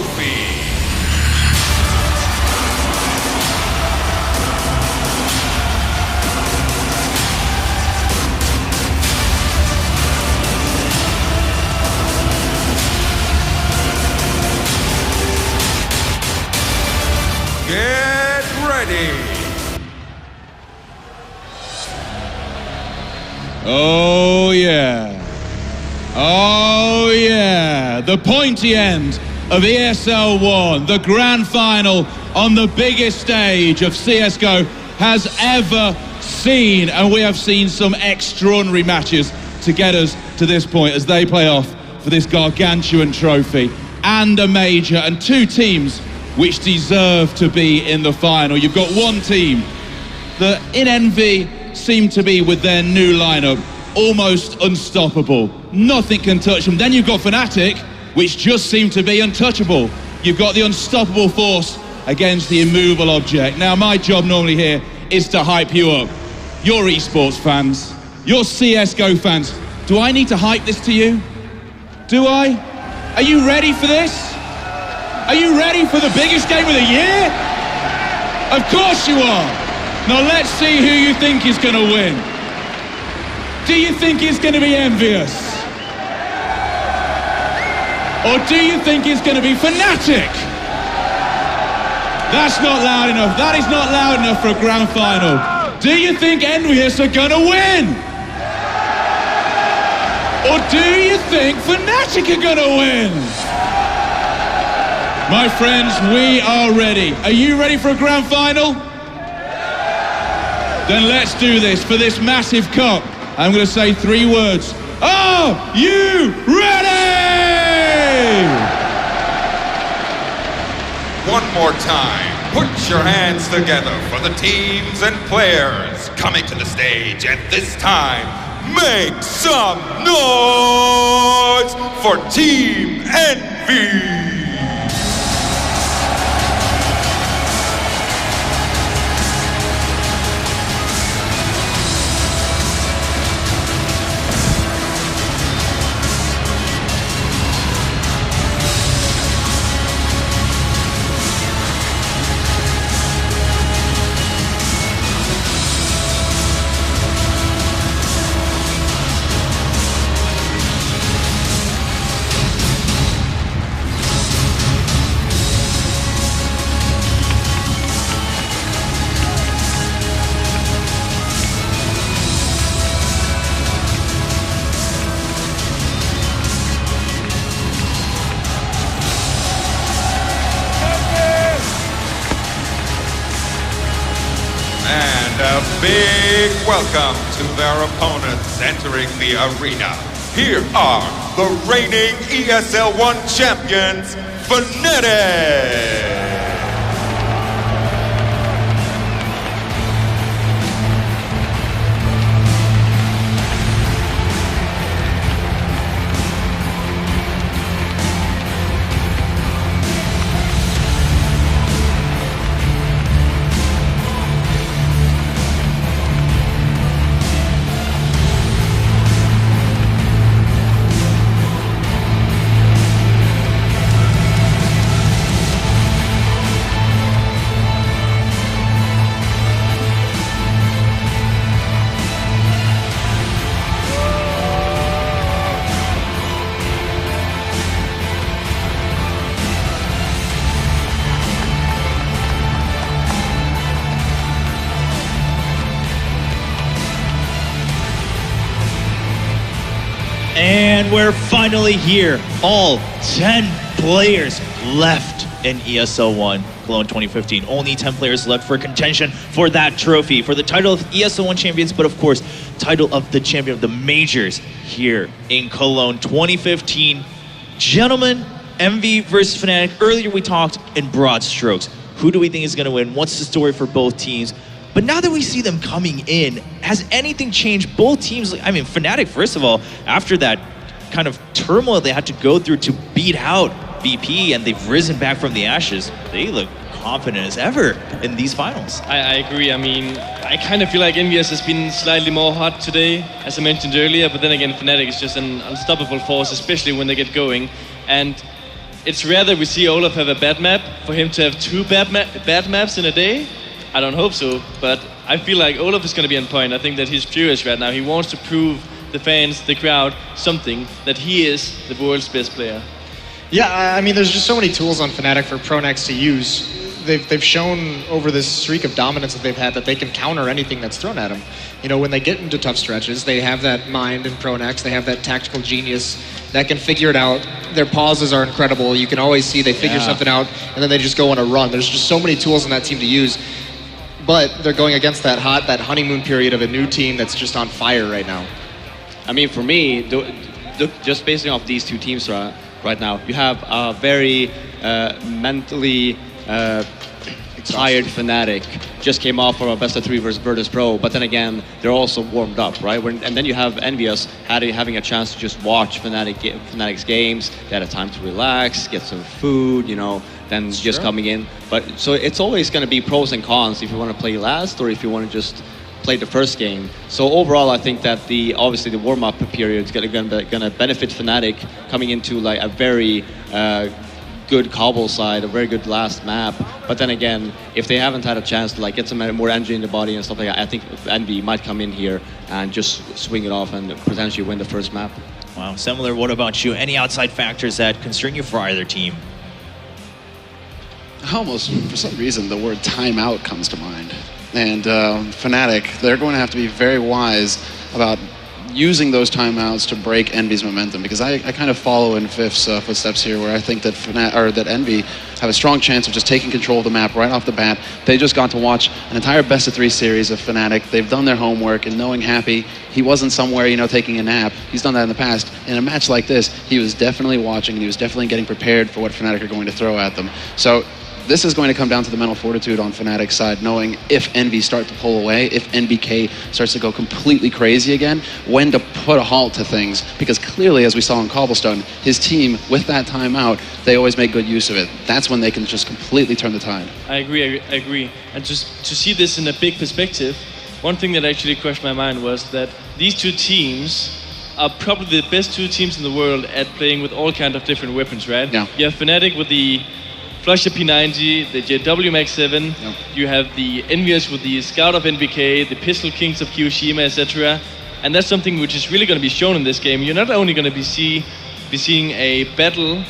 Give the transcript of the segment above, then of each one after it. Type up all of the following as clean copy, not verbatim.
trophy. Get ready. Oh yeah. Oh yeah. The pointy end of ESL 1, the grand final on the biggest stage of CSGO has ever seen. And we have seen some extraordinary matches to get us to this point as they play off for this gargantuan trophy and a major, and two teams which deserve to be in the final. You've got one team that in EnVy seem to be, with their new lineup, almost unstoppable. Nothing can touch them. Then you've got fnatic, which just seem to be untouchable. You've got the unstoppable force against the immovable object. Now, my job normally here is to hype you up. You're esports fans, you're CSGO fans. Do I need to hype this to you? Do I? Are you ready for this? Are you ready for the biggest game of the year? Of course you are. Now let's see who you think is going to win. Do you think it's going to be EnVyUS? Or do you think it's going to be fnatic? That's not loud enough. That is not loud enough for a grand final. Do you think EnVyUS are going to win? Or do you think fnatic are going to win? My friends, we are ready. Are you ready for a grand final? Then let's do this for this massive cup. I'm going to say 3 words. Are you ready? One more time, put your hands together for the teams and players coming to the stage, and this time, make some noise for Team EnVy. A big welcome to their opponents entering the arena. Here are the reigning ESL 1 champions, fnatic! And we're finally here. All 10 players left in ESL 1 Cologne 2015. Only 10 players left for contention for that trophy, for the title of ESL 1 champions, but of course, title of the champion of the majors here in Cologne 2015. Gentlemen, EnVy versus fnatic. Earlier we talked in broad strokes. Who do we think is going to win? What's the story for both teams? But now that we see them coming in, has anything changed? Both teams, I mean, fnatic, first of all, after that kind of turmoil they had to go through to beat out BP, and they've risen back from the ashes, they look confident as ever in these finals. I agree. I mean, I kind of feel like EnVyUS has been slightly more hot today, as I mentioned earlier, but then again, fnatic is just an unstoppable force, especially when they get going. And it's rare that we see Olaf have a bad map. For him to have 2 bad maps in a day, I don't hope so. But I feel like Olaf is going to be on point. I think that he's furious right now. He wants to prove the fans, the crowd, something, that he is the world's best player. Yeah, I mean, there's just so many tools on fnatic for Pronex to use. They've shown over this streak of dominance that they've had that they can counter anything that's thrown at them. You know, when they get into tough stretches, they have that mind in Pronex, they have that tactical genius that can figure it out. Their pauses are incredible. You can always see they figure something out, and then they just go on a run. There's just so many tools on that team to use. But they're going against that honeymoon period of a new team that's just on fire right now. I mean, for me, just basing off these 2 teams right now, you have a very mentally tired fnatic. Just came off from a best of 3 versus Virtus Pro, but then again, they're also warmed up, right? And then you have EnVyUS having a chance to just watch Fnatic's games. They had a time to relax, get some food, you know, then just coming in. But so it's always going to be pros and cons if you want to play last or if you want to just play the first game. So overall, I think that obviously the warm-up period is going to benefit Fnatic coming into like a very good cobble side, a very good last map. But then again, if they haven't had a chance to like get some more energy in the body and stuff like that, I think Envy might come in here and just swing it off and potentially win the first map. Wow, similar. What about you? Any outside factors that concern you for either team? Almost, for some reason, the word timeout comes to mind. And Fnatic, they're going to have to be very wise about using those timeouts to break Envy's momentum, because I kind of follow in Fifth's footsteps here, where I think that that Envy have a strong chance of just taking control of the map right off the bat. They just got to watch an entire best of 3 series of Fnatic. They've done their homework, and knowing Happy, he wasn't somewhere, you know, taking a nap. He's done that in the past. In a match like this, he was definitely watching, and he was definitely getting prepared for what Fnatic are going to throw at them. So this is going to come down to the mental fortitude on Fnatic's side, knowing if Envy start to pull away, if NBK starts to go completely crazy again, when to put a halt to things. Because clearly, as we saw in Cobblestone, his team, with that timeout, they always make good use of it. That's when they can just completely turn the tide. I agree. And just to see this in a big perspective, one thing that actually crossed my mind was that these 2 teams are probably the best 2 teams in the world at playing with all kinds of different weapons, right? Yeah. You have Fnatic with the Flusher P90, the JW Max 7, Yep. You have the EnVyUS with the Scout of NBK, the Pistol Kings of Kiyoshima, etc. And that's something which is really going to be shown in this game. You're not only going to be seeing a battle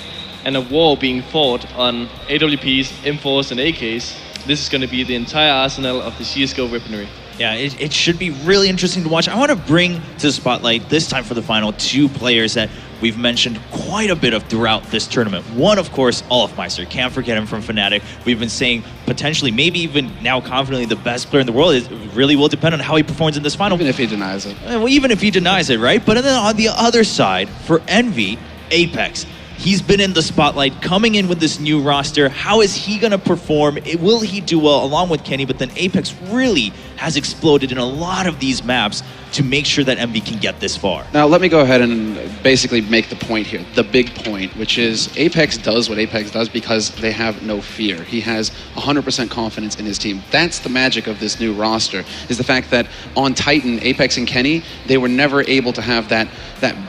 and a war being fought on AWPs, M4s, and AKs. This is going to be the entire arsenal of the CSGO weaponry. Yeah, it should be really interesting to watch. I want to bring to the spotlight this time for the final 2 players that we've mentioned quite a bit of throughout this tournament. One, of course, olofmeister. Can't forget him from Fnatic. We've been saying potentially, maybe even now confidently, the best player in the world. It really will depend on how he performs in this final. Even if he denies it. Well, even if he denies it, right? But then on the other side, for Envy, Apex. He's been in the spotlight, coming in with this new roster. How is he going to perform? Will he do well along with Kenny? But then Apex really has exploded in a lot of these maps to make sure that Envy can get this far. Now, let me go ahead and basically make the point here, the big point, which is Apex does what Apex does because they have no fear. He has 100% confidence in his team. That's the magic of this new roster, is the fact that on Titan, Apex and Kenny, they were never able to have that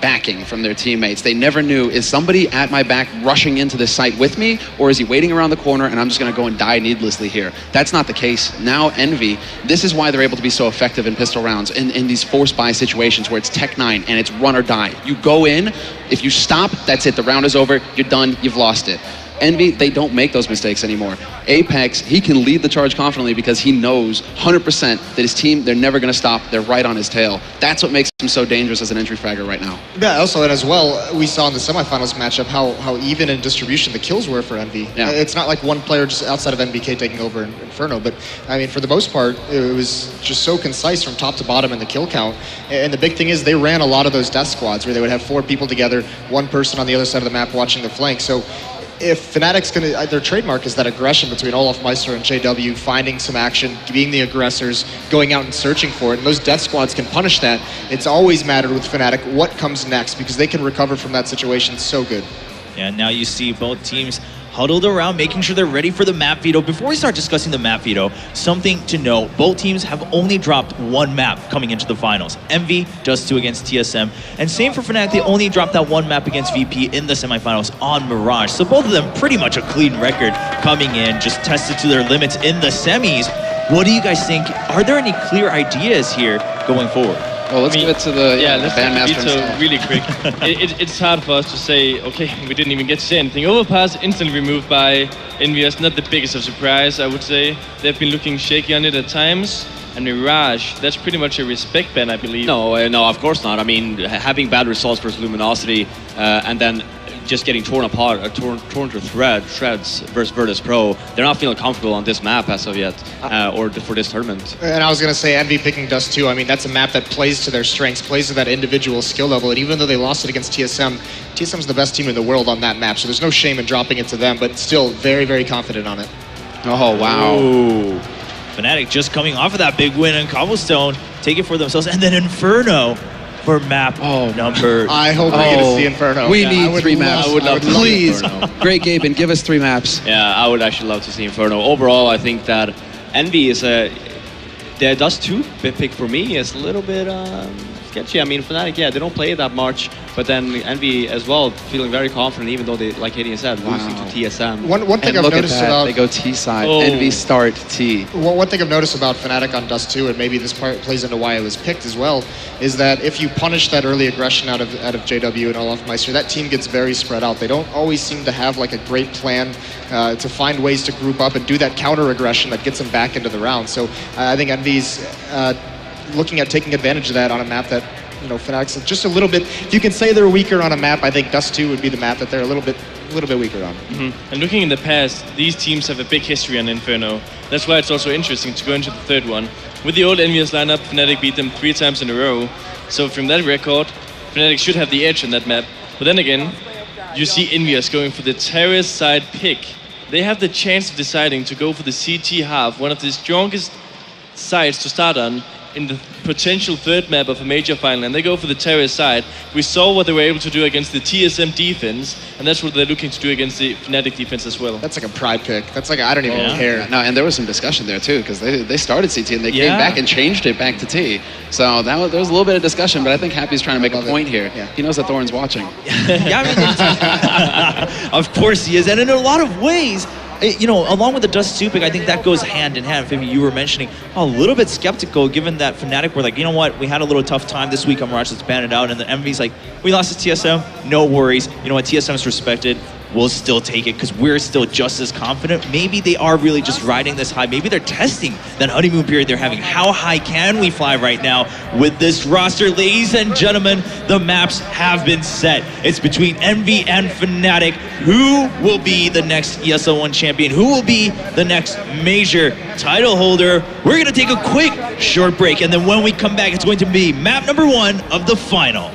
backing from their teammates. They never knew, is somebody at my back rushing into this site with me, or is he waiting around the corner and I'm just going to go and die needlessly here? That's not the case. Now Envy, this is why they're able to be so effective in pistol rounds, in these force buy situations where it's Tech 9 and it's run or die. You go in, if you stop, that's it. The round is over. You're done. You've lost it. Envy, they don't make those mistakes anymore. Apex, he can lead the charge confidently because he knows 100% that his team, they're never going to stop. They're right on his tail. That's what makes him so dangerous as an entry fragger right now. Yeah, also, and as well, we saw in the semifinals matchup how even in distribution the kills were for Envy. Yeah. It's not like one player just outside of NBK taking over Inferno, but I mean, for the most part, it was just so concise from top to bottom in the kill count. And the big thing is they ran a lot of those death squads where they would have 4 people together, 1 person on the other side of the map watching the flank. So if Fnatic's going to, their trademark is that aggression between olofmeister and JW, finding some action, being the aggressors, going out and searching for it, and those death squads can punish that. It's always mattered with Fnatic what comes next because they can recover from that situation so good. And now you see both teams huddled around, making sure they're ready for the map veto. Before we start discussing the map veto, something to note, both teams have only dropped one map coming into the finals. EnVy, dust2 against TSM, and same for fnatic, they only dropped that one map against VP in the semifinals on Mirage. So both of them pretty much a clean record coming in, just tested to their limits in the semis. What do you guys think? Are there any clear ideas here going forward? Well, let's give it to the let's Bandmaster veto himself. really quick. It's hard for us to say, okay, we didn't even get to say anything. Overpass instantly removed by EnVyUS, not the biggest of surprise, I would say. They've been looking shaky on it at times. And Mirage, that's pretty much a respect ban, I believe. No, no, of course not. I mean, having bad results versus Luminosity and then just getting torn apart, torn to shreds versus Virtus Pro, they're not feeling comfortable on this map as of yet, or for this tournament. And I was going to say, EnVy picking dust2, I mean, that's a map that plays to their strengths, plays to that individual skill level, and even though they lost it against TSM, TSM's the best team in the world on that map, so there's no shame in dropping it to them, but still very, very confident on it. Oh, wow. Ooh. fnatic just coming off of that big win in Cobblestone, take it for themselves, and then Inferno for map number. I hope we get to see Inferno. We need 3 maps. I would love to see Please, Inferno. Great Gaben, give us 3 maps. Yeah, I would actually love to see Inferno. Overall, I think that EnVy is the dust2 pick for me is a little bit sketchy. I mean, fnatic, yeah, they don't play it that much, but then EnVy as well, feeling very confident, even though they, like Hadian said, losing to TSM. One thing I've Look at noticed that, about they go T side, Oh. EnVy start T. one thing I've noticed about fnatic on dust2, and maybe this part plays into why it was picked as well, is that if you punish that early aggression out of JW and Olafmeister, that team gets very spread out. They don't always seem to have like a great plan to find ways to group up and do that counter aggression that gets them back into the round. So I think EnVy's looking at taking advantage of that on a map that, you know, fnatic's just a little bit. If you can say they're weaker on a map, I think dust2 would be the map that they're a little bit weaker on. And looking in the past, these teams have a big history on Inferno. That's why it's also interesting to go into the third one. With the old EnVyUS lineup, fnatic beat them 3 times in a row. So from that record, fnatic should have the edge on that map. But then again, you see EnVyUS going for the terrace side pick. They have the chance of deciding to go for the CT half, one of the strongest sides to start on in the potential third map of a major final, and they go for the terrace side. We saw what they were able to do against the TSM defense, and that's what they're looking to do against the fnatic defense as well. That's like a pride pick. That's like I don't even care. No, and there was some discussion there too, because they started CT and they came back and changed it back to T. So there was a little bit of discussion, but I think Happy's trying to make a point here. Yeah. He knows that Thorn's watching. Yeah, I mean, of course he is, and in a lot of ways, you know, along with the dust2 pick, I think that goes hand in hand. Maybe you were mentioning a little bit skeptical, given that fnatic were like, you know what, we had a little tough time this week on Mirage, let's ban it out, and then EnVy's like, we lost to TSM, no worries. You know what, TSM's respected, we'll still take it because we're still just as confident. Maybe they are really just riding this high. Maybe they're testing that honeymoon period they're having. How high can we fly right now with this roster? Ladies and gentlemen, the maps have been set. It's between EnVy and fnatic. Who will be the next ESL1 champion? Who will be the next major title holder? We're going to take a quick short break, and then when we come back, it's going to be map number 1 of the final.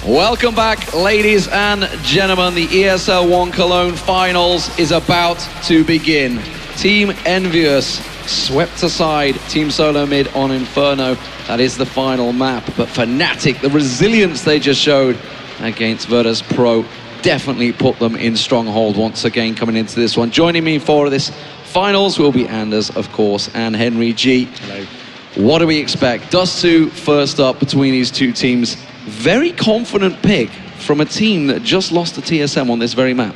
Welcome back, ladies and gentlemen. The ESL 1 Cologne Finals is about to begin. Team EnVyUS swept aside Team Solo Mid on Inferno. That is the final map. But fnatic, the resilience they just showed against Virtus Pro, definitely put them in stronghold once again coming into this one. Joining me for this finals will be Anders, of course, and Henry G. Hello. What do we expect? dust2 first up between these two teams. Very confident pick from a team that just lost to TSM on this very map.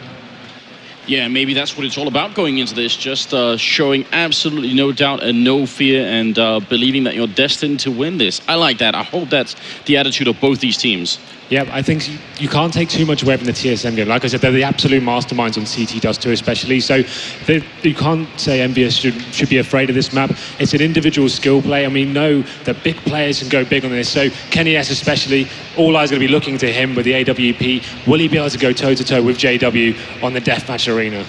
Yeah, maybe that's what it's all about going into this, just showing absolutely no doubt and no fear and believing that you're destined to win this. I like that. I hope that's the attitude of both these teams. Yeah, I think you can't take too much away from the TSM game. Like I said, they're the absolute masterminds on CT dust2 especially, so you can't say EnVyUS should be afraid of this map. It's an individual skill play, and we know that big players can go big on this, so Kenny S especially, all eyes are going to be looking to him with the AWP. Will he be able to go toe-to-toe with JW on the deathmatch arena?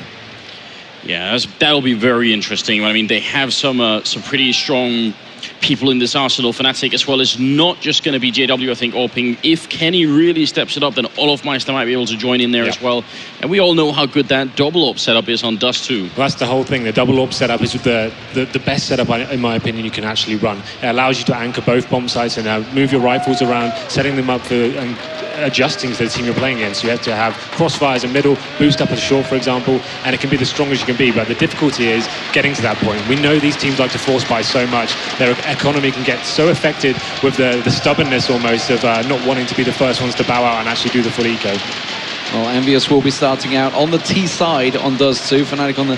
Yeah, that'll be very interesting. I mean, they have some pretty strong people in this arsenal. fnatic as well is not just going to be JW, I think, or Ping. If Kenny really steps it up, then all of Meister might be able to join in there as well. And we all know how good that double AWP setup is on dust2. Well, that's the whole thing. The double AWP setup is the best setup, in my opinion, you can actually run. It allows you to anchor both bomb sites and move your rifles around, setting them up for and adjusting to the team you're playing against. You have to have crossfires in middle, boost up at short, for example, and it can be the strongest you can be. But the difficulty is getting to that point. We know these teams like to force buy so much. Their economy can get so affected with the stubbornness almost of not wanting to be the first ones to bow out and actually do the full eco. Well, EnVyUS will be starting out on the T side on dust2, fnatic on the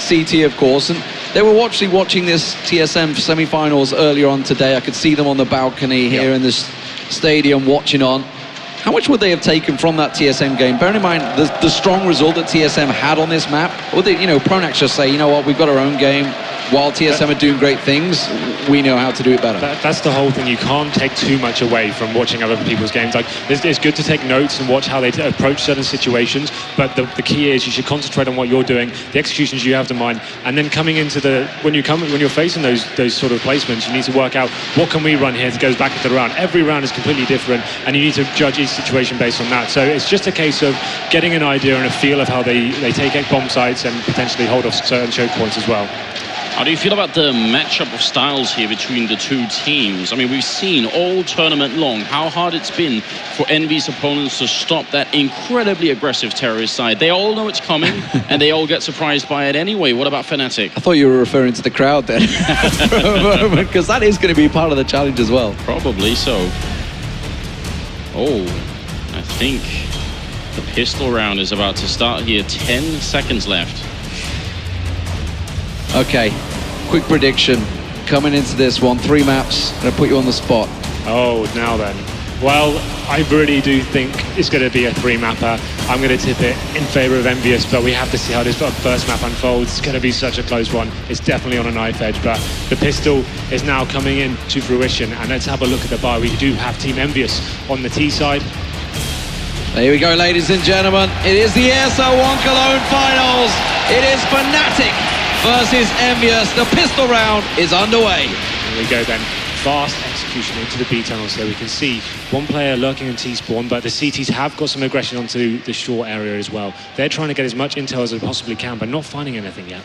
CT, of course. And they were actually watching this TSM semi-finals earlier on today. I could see them on the balcony here in this stadium watching on. How much would they have taken from that TSM game? Bearing in mind the strong result that TSM had on this map, or they, Pronax just say, you know what, we've got our own game. While TSM are doing great things, we know how to do it better. That's the whole thing. You can't take too much away from watching other people's games. Like, it's good to take notes and watch how they approach certain situations, but the key is you should concentrate on what you're doing, the executions you have to mind, and then coming into when you're facing those sort of placements, you need to work out what can we run here that goes back into the round. Every round is completely different, and you need to judge each situation based on that. So it's just a case of getting an idea and a feel of how they take bomb sites and potentially hold off certain choke points as well. How do you feel about the matchup of styles here between the two teams? I mean, we've seen all tournament long how hard it's been for EnVy's opponents to stop that incredibly aggressive terrorist side. They all know it's coming, and they all get surprised by it anyway. What about fnatic? I thought you were referring to the crowd then, because that is going to be part of the challenge as well. Probably so. Oh, I think the pistol round is about to start here. 10 seconds left. Okay, quick prediction coming into this one. 3 maps. I'm going to put you on the spot. Oh, now then. Well, I really do think it's going to be a 3-mapper. I'm going to tip it in favor of EnVyUS, but we have to see how this first map unfolds. It's going to be such a close one. It's definitely on a knife edge, but the pistol is now coming in to fruition. And let's have a look at the bar. We do have Team EnVyUS on the T side. There we go, ladies and gentlemen. It is the ESL1 Cologne finals. It is fnatic versus EnVyUS. The pistol round is underway. Here we go then. Fast execution into the B tunnel, so we can see one player lurking in T-spawn, but the CTs have got some aggression onto the short area as well. They're trying to get as much intel as they possibly can, but not finding anything yet.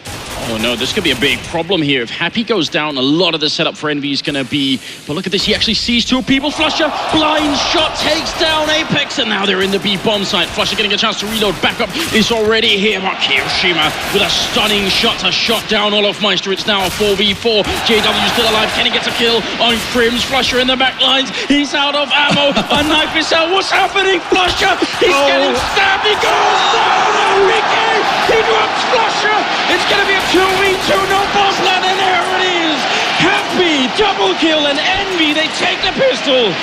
Oh no, this could be a big problem here. If Happy goes down, a lot of the setup for Envy is going to be... But look at this, he actually sees 2 people. Flusher, blind shot, takes down Apex, and now they're in the B bomb site. Flusher getting a chance to reload. Backup is already here. Kiyoshima with a stunning shot to shot down Olof Meister. It's now a 4v4. JW still alive. Kenny gets a kill on Crims. Flusher in the back lines. He's out of ammo. A knife is out. What's happening? Flusher, he's getting stabbed. He goes down. Ricky, he drops Flusher. It's going to be a 2v2, no boss land, and there it is. Happy, double kill, and Envy, they take the pistol.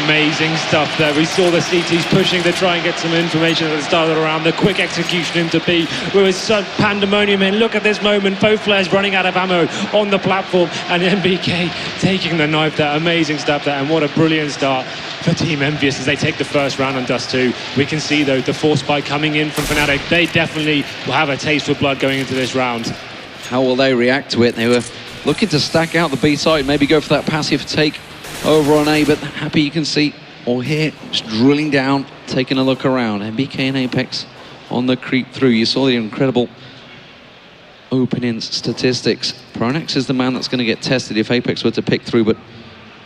Amazing stuff there. We saw the CTs pushing to try and get some information at the start of the round. The quick execution into B. There was such pandemonium in. Look at this moment. Both players running out of ammo on the platform, and MBK taking the knife there. Amazing stuff there, and what a brilliant start for Team EnVyUS as they take the first round on dust2. We can see, though, the force spike coming in from fnatic. They definitely will have a taste for blood going into this round. How will they react to it? They were looking to stack out the B side, maybe go for that passive take over on A, but Happy, you can see, or hear, just drilling down, taking a look around. MBK and Apex on the creep through. You saw the incredible opening statistics. Pronax is the man that's going to get tested if Apex were to pick through, but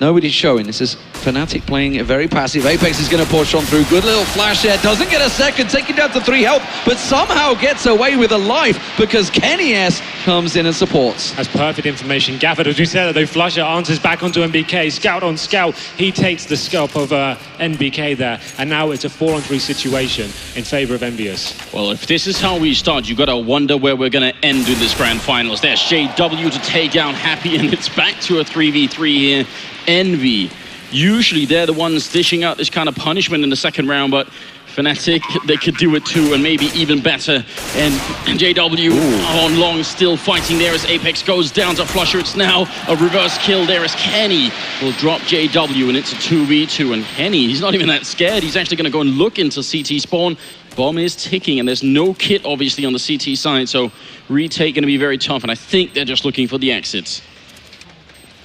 Nobody's showing. This is fnatic playing it very passive. Apex is going to push on through. Good little flash there. Doesn't get a second. Taking down to 3 health, but somehow gets away with a life because EnVyUS comes in and supports. That's perfect information gathered. As we said, though, flusha answers back onto NBK. Scout on Scout. He takes the scalp of NBK there. And now it's a 4-on-3 situation in favor of EnVyUS. Well, if this is how we start, you got to wonder where we're going to end in this grand finals. There's JW to take down Happy, and it's back to a 3v3 here. Envy, usually they're the ones dishing out this kind of punishment in the second round, but fnatic, they could do it too, and maybe even better. And JW on long, still fighting there as Apex goes down to flusha. It's now a reverse kill there as Kenny will drop JW, and it's a 2v2. And Kenny, he's not even that scared. He's actually going to go and look into CT spawn. Bomb is ticking, and there's no kit, obviously, on the CT side, so retake going to be very tough, and I think they're just looking for the exits.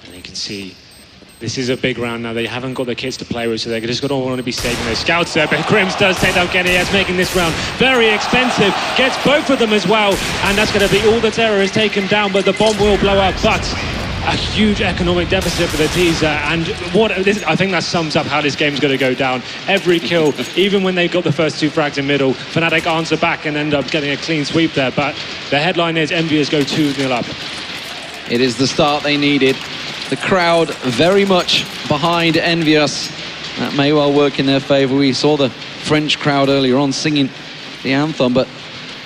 And you can see this is a big round now. They haven't got the kits to play with, so they're just going to want to be saving those scouts there. But Crims does take down Kenny. That's making this round very expensive. Gets both of them as well, and that's going to be all the terror is taken down, but the bomb will blow up. But a huge economic deficit for the teaser, and I think that sums up how this game's going to go down. Every kill, even when they got the first 2 frags in middle, fnatic answer back and end up getting a clean sweep there. But the headline is EnVyUS go 2-0 up. It is the start they needed. The crowd very much behind EnVyUS. That may well work in their favor. We saw the French crowd earlier on singing the anthem, but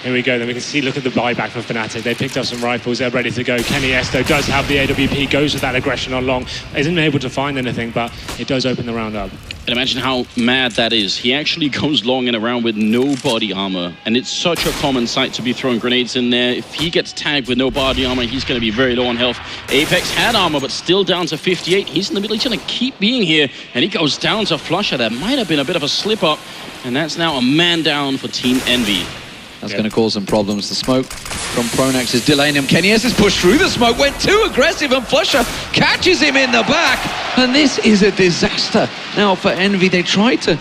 here we go, then we can see, look at the buyback from fnatic. They picked up some rifles, they're ready to go. Kenny Esto does have the AWP, goes with that aggression on long. Isn't able to find anything, but it does open the round up. And imagine how mad that is. He actually goes long and around with no body armor, and it's such a common sight to be throwing grenades in there. If he gets tagged with no body armor, he's going to be very low on health. Apex had armor, but still down to 58. He's in the middle, he's going to keep being here, and he goes down to flusha. That might have been a bit of a slip up, and that's now a man down for Team Envy. That's going to cause some problems. The smoke from Pronax is delaying him. EnVyUS has pushed through the smoke, went too aggressive, and flusha catches him in the back. And this is a disaster now for Envy. They tried to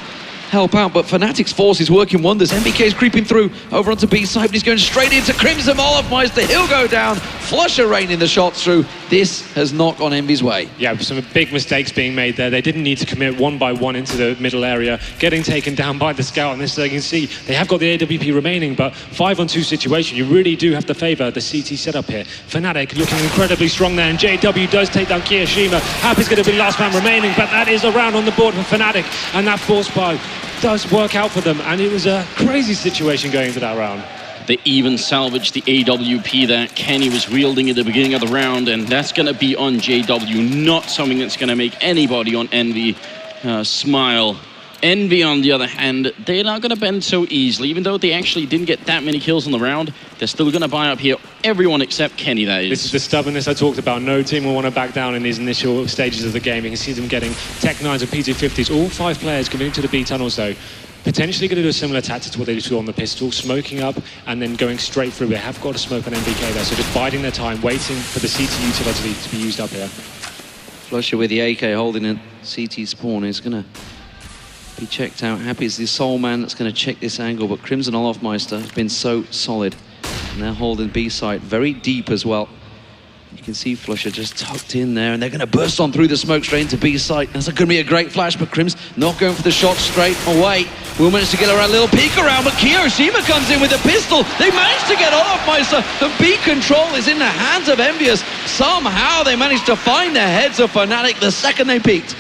help out, but fnatic's force is working wonders. NBK is creeping through over onto B side, but he's going straight into Crimson Olofmeister. He'll go down. flusha raining the shots through. This has not gone Envy's way. Yeah, some big mistakes being made there. They didn't need to commit 1 by 1 into the middle area, getting taken down by the scout. And this, you can see, they have got the AWP remaining, but 5-on-2 situation, you really do have to favour the CT setup here. fnatic looking incredibly strong there, and JW does take down Kiyoshima. Happy's going to be the last man remaining, but that is a round on the board for fnatic, and that force buy does work out for them, and it was a crazy situation going into that round. They even salvaged the AWP that Kenny was wielding at the beginning of the round, and that's going to be on JW, not something that's going to make anybody on Envy smile. Envy, on the other hand, they're not going to bend so easily. Even though they actually didn't get that many kills in the round, they're still going to buy up here. Everyone except Kenny, that is. This is the stubbornness I talked about. No team will want to back down in these initial stages of the game. You can see them getting Tech 9s and P250s. All 5 players committing to the B tunnels, though. Potentially going to do a similar tactic to what they did on the pistol, smoking up and then going straight through. They have got to smoke on NBK there, so just biding their time, waiting for the CT utility to be used up here. flusha with the AK holding a CT spawn is going to be checked out. Happy is the sole man that's going to check this angle, but Crimson Olofmeister has been so solid. And they're holding B site very deep as well. You can see flusha just tucked in there, and they're going to burst on through the smoke straight into B site. That's going to be a great flash, but Crims not going for the shot straight away. Will manage to get around a little peek around, but Kiyoshima comes in with a pistol. They managed to get Olofmeister. The B control is in the hands of EnVyUS. Somehow they managed to find the heads of fnatic the second they peeked.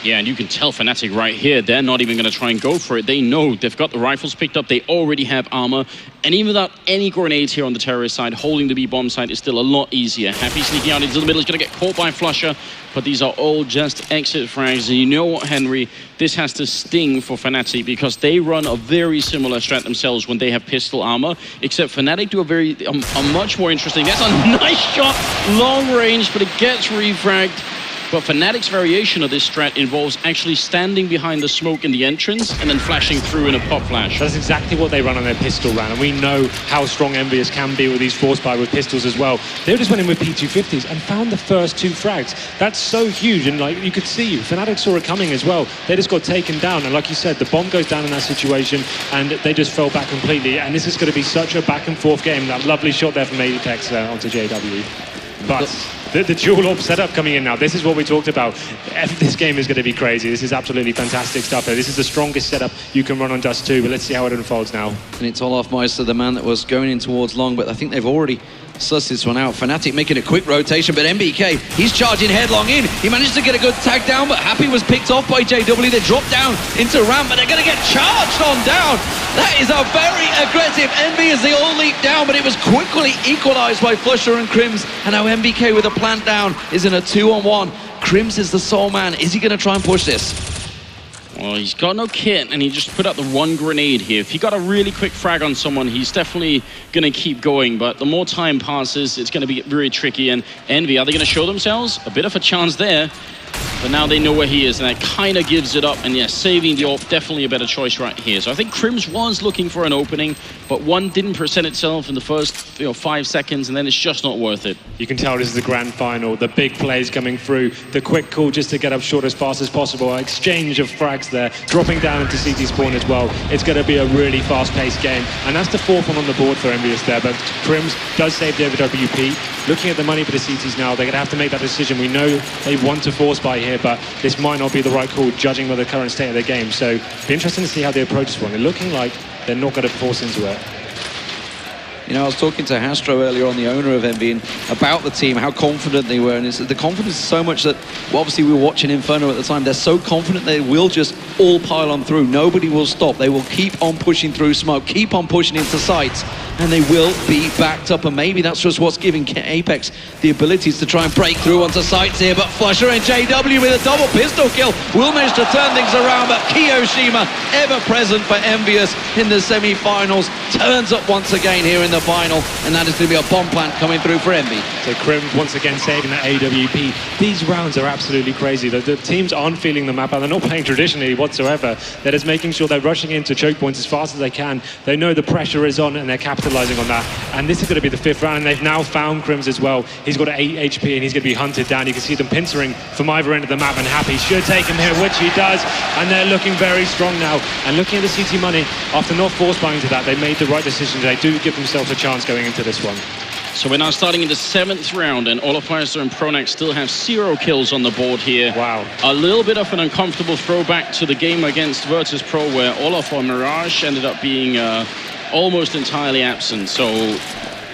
Yeah, and you can tell fnatic right here, they're not even going to try and go for it. They know they've got the rifles picked up, they already have armor, and even without any grenades here on the terrorist side, holding the B-bomb site is still a lot easier. Happy sneaking out into the middle, is going to get caught by flusha, but these are all just exit frags. And you know what, Henry, this has to sting for fnatic, because they run a very similar strat themselves when they have pistol armor, except fnatic do a much more interesting. That's a nice shot, long range, but it gets refragged. But fnatic's variation of this strat involves actually standing behind the smoke in the entrance and then flashing through in a pop flash. That's exactly what they run on their pistol round, and we know how strong EnVyUS can be with these force buy with pistols as well. They just went in with P250s and found the first 2 frags. That's so huge, and like you could see, fnatic saw it coming as well. They just got taken down, and like you said, the bomb goes down in that situation, and they just fell back completely. And this is going to be such a back and forth game. That lovely shot there from Apex onto JW. But the dual orb setup coming in now. This is what we talked about. This game is going to be crazy. This is absolutely fantastic stuff here. This is the strongest setup you can run on dust2, but let's see how it unfolds now. And it's Olaf Meister, the man that was going in towards long, but I think they've already sussed this one out. fnatic making a quick rotation, but MBK, he's charging headlong in. He managed to get a good tag down, but Happy was picked off by JW. They dropped down into ramp, but they're going to get charged on down. That is a very aggressive. EnVyUS, they all leap down, but it was quickly equalized by flusha and Crims. And now MBK with a plant down is in a 2-on-1. Crims is the sole man. Is he going to try and push this? Well, he's got no kit, and he just put out the one grenade here. If he got a really quick frag on someone, he's definitely going to keep going. But the more time passes, it's going to be very tricky. And Envy, are they going to show themselves? A bit of a chance there. But now they know where he is, and that kind of gives it up. And yeah, saving the AWP, definitely a better choice right here. So I think Crims was looking for an opening, but one didn't present itself in the first 5 seconds, and then it's just not worth it. You can tell this is the grand final. The big plays coming through. The quick call just to get up short as fast as possible. Exchange of frags there. Dropping down into CT spawn as well. It's going to be a really fast-paced game. And that's the fourth one on the board for EnVyUS there. But Crims does save the WP. Looking at the money for the CTs now, they're going to have to make that decision. We know they want to force buy here, but this might not be the right call, judging by the current state of the game. So it'll be interesting to see how they approach this one. They're looking like they're not going to force into it. You know, I was talking to Hastro earlier on, the owner of EnVy, about the team, how confident they were. And it's, the confidence is so much that, well, obviously we were watching Inferno at the time, they're so confident they will just all pile on through. Nobody will stop. They will keep on pushing through smoke, keep on pushing into sites, and they will be backed up. And maybe that's just what's giving Apex the abilities to try and break through onto sites here. But flusha and JW with a double pistol kill will manage to turn things around. But Kiyoshima, ever present for EnVyUS in the semi-finals, turns up once again here in the final, and that is going to be a bomb plant coming through for Envy. So Crims once again saving that AWP. These rounds are absolutely crazy. The teams aren't feeling the map out. They're not playing traditionally whatsoever. They're just making sure they're rushing into choke points as fast as they can. They know the pressure is on, and they're capitalizing on that. And this is going to be the fifth round, and they've now found Crims as well. He's got 8 HP, and he's going to be hunted down. You can see them pincering from either end of the map, and Happy should take him here, which he does. And they're looking very strong now. And looking at the CT money, after not force buying to that, they made the right decision. They do give themselves a chance going into this one. So we're now starting in the 7th round, and Olaf Meister and Pronax still have 0 kills on the board here. Wow. A little bit of an uncomfortable throwback to the game against Virtus Pro, where Olaf or Mirage ended up being almost entirely absent. So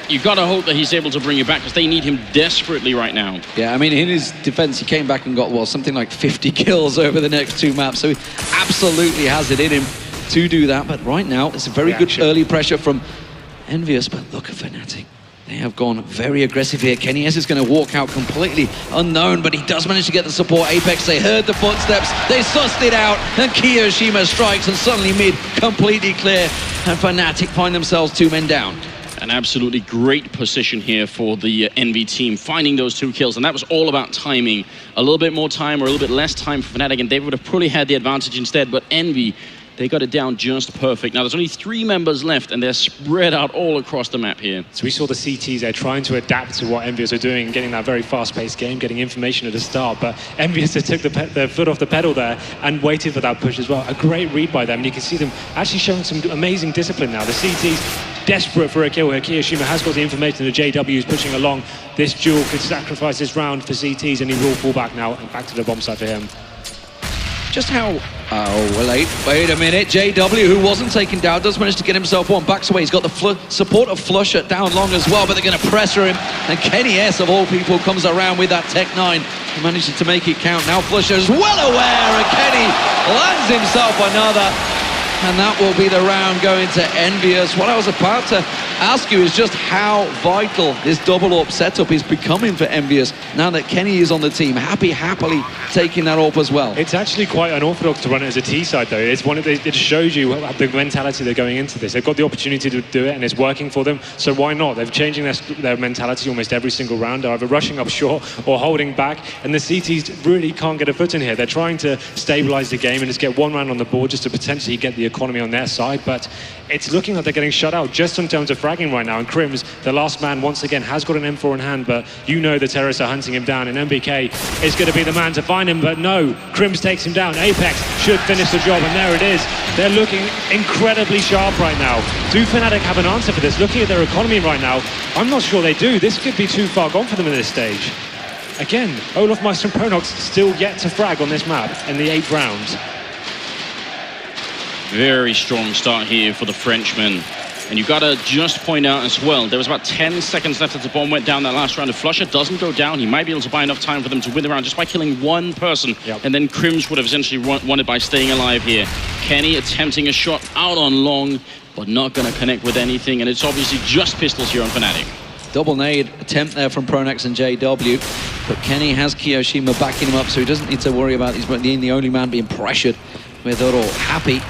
you got to hope that he's able to bring it back, because they need him desperately right now. Yeah, I mean, in his defense, he came back and got, well, something like 50 kills over the next 2 maps. So he absolutely has it in him to do that. But right now, it's a very good early pressure from EnVyUS. But look at fnatic. They have gone very aggressive here. Kenny S is going to walk out completely unknown, but he does manage to get the support. Apex, they heard the footsteps, they sussed it out, and Kiyoshima strikes, and suddenly mid completely clear, and fnatic find themselves 2 men down. An absolutely great position here for the Envy team, finding those 2 kills, and that was all about timing. A little bit more time or a little bit less time for fnatic, and they would have probably had the advantage instead, but Envy, they got it down just perfect. Now, there's only 3 members left, and they're spread out all across the map here. So we saw the CTs, they're trying to adapt to what EnVyUS are doing, getting that very fast-paced game, getting information at the start. But EnVyUS took their foot off the pedal there and waited for that push as well. A great read by them. And you can see them actually showing some amazing discipline now. The CTs desperate for a kill here. Kiyoshima has got the information. The JW is pushing along. This duel could sacrifice this round for CTs, and he will fall back now and back to the bomb site for him. Just how... Oh, wait a minute. JW, who wasn't taken down, does manage to get himself one. Backs away. He's got the support of flusha down long as well, but they're going to pressure him. And Kenny S, of all people, comes around with that Tech 9 and manages to make it count. Now flusha is well aware, and Kenny lands himself another. And that will be the round going to EnVyUS. What I was about to ask you is just how vital this double AWP setup is becoming for EnVyUS now that Kenny is on the team. Happily taking that AWP as well. It's actually quite unorthodox to run it as a T side, though. It's one of it shows you the mentality they're going into this. They've got the opportunity to do it, and it's working for them. So why not? They're changing their mentality almost every single round. They're either rushing up short or holding back, and the CTs really can't get a foot in here. They're trying to stabilize the game and just get 1 round on the board just to potentially get the economy on their side, but it's looking like they're getting shut out just in terms of fragging right now. And Crims, the last man, once again has got an M4 in hand, but you know the terrorists are hunting him down, and MBK is going to be the man to find him, but no, Crims takes him down. Apex should finish the job, and there it is. They're looking incredibly sharp right now. Do fnatic have an answer for this? Looking at their economy right now, I'm not sure they do. This could be too far gone for them at this stage. again, olofmeister and Pronox still yet to frag on this map in the 8th round. Very strong start here for the Frenchman. And you've got to just point out as well, there was about 10 seconds left as the bomb went down that last round. If flusha doesn't go down, he might be able to buy enough time for them to win the round just by killing one person. Yep. And then Crims would have essentially won it by staying alive here. Kenny attempting a shot out on long, but not going to connect with anything. And it's obviously just pistols here on fnatic. Double nade attempt there from Pronax and JW, but Kenny has Kiyoshima backing him up, so he doesn't need to worry about being the only man being pressured with it all. Happy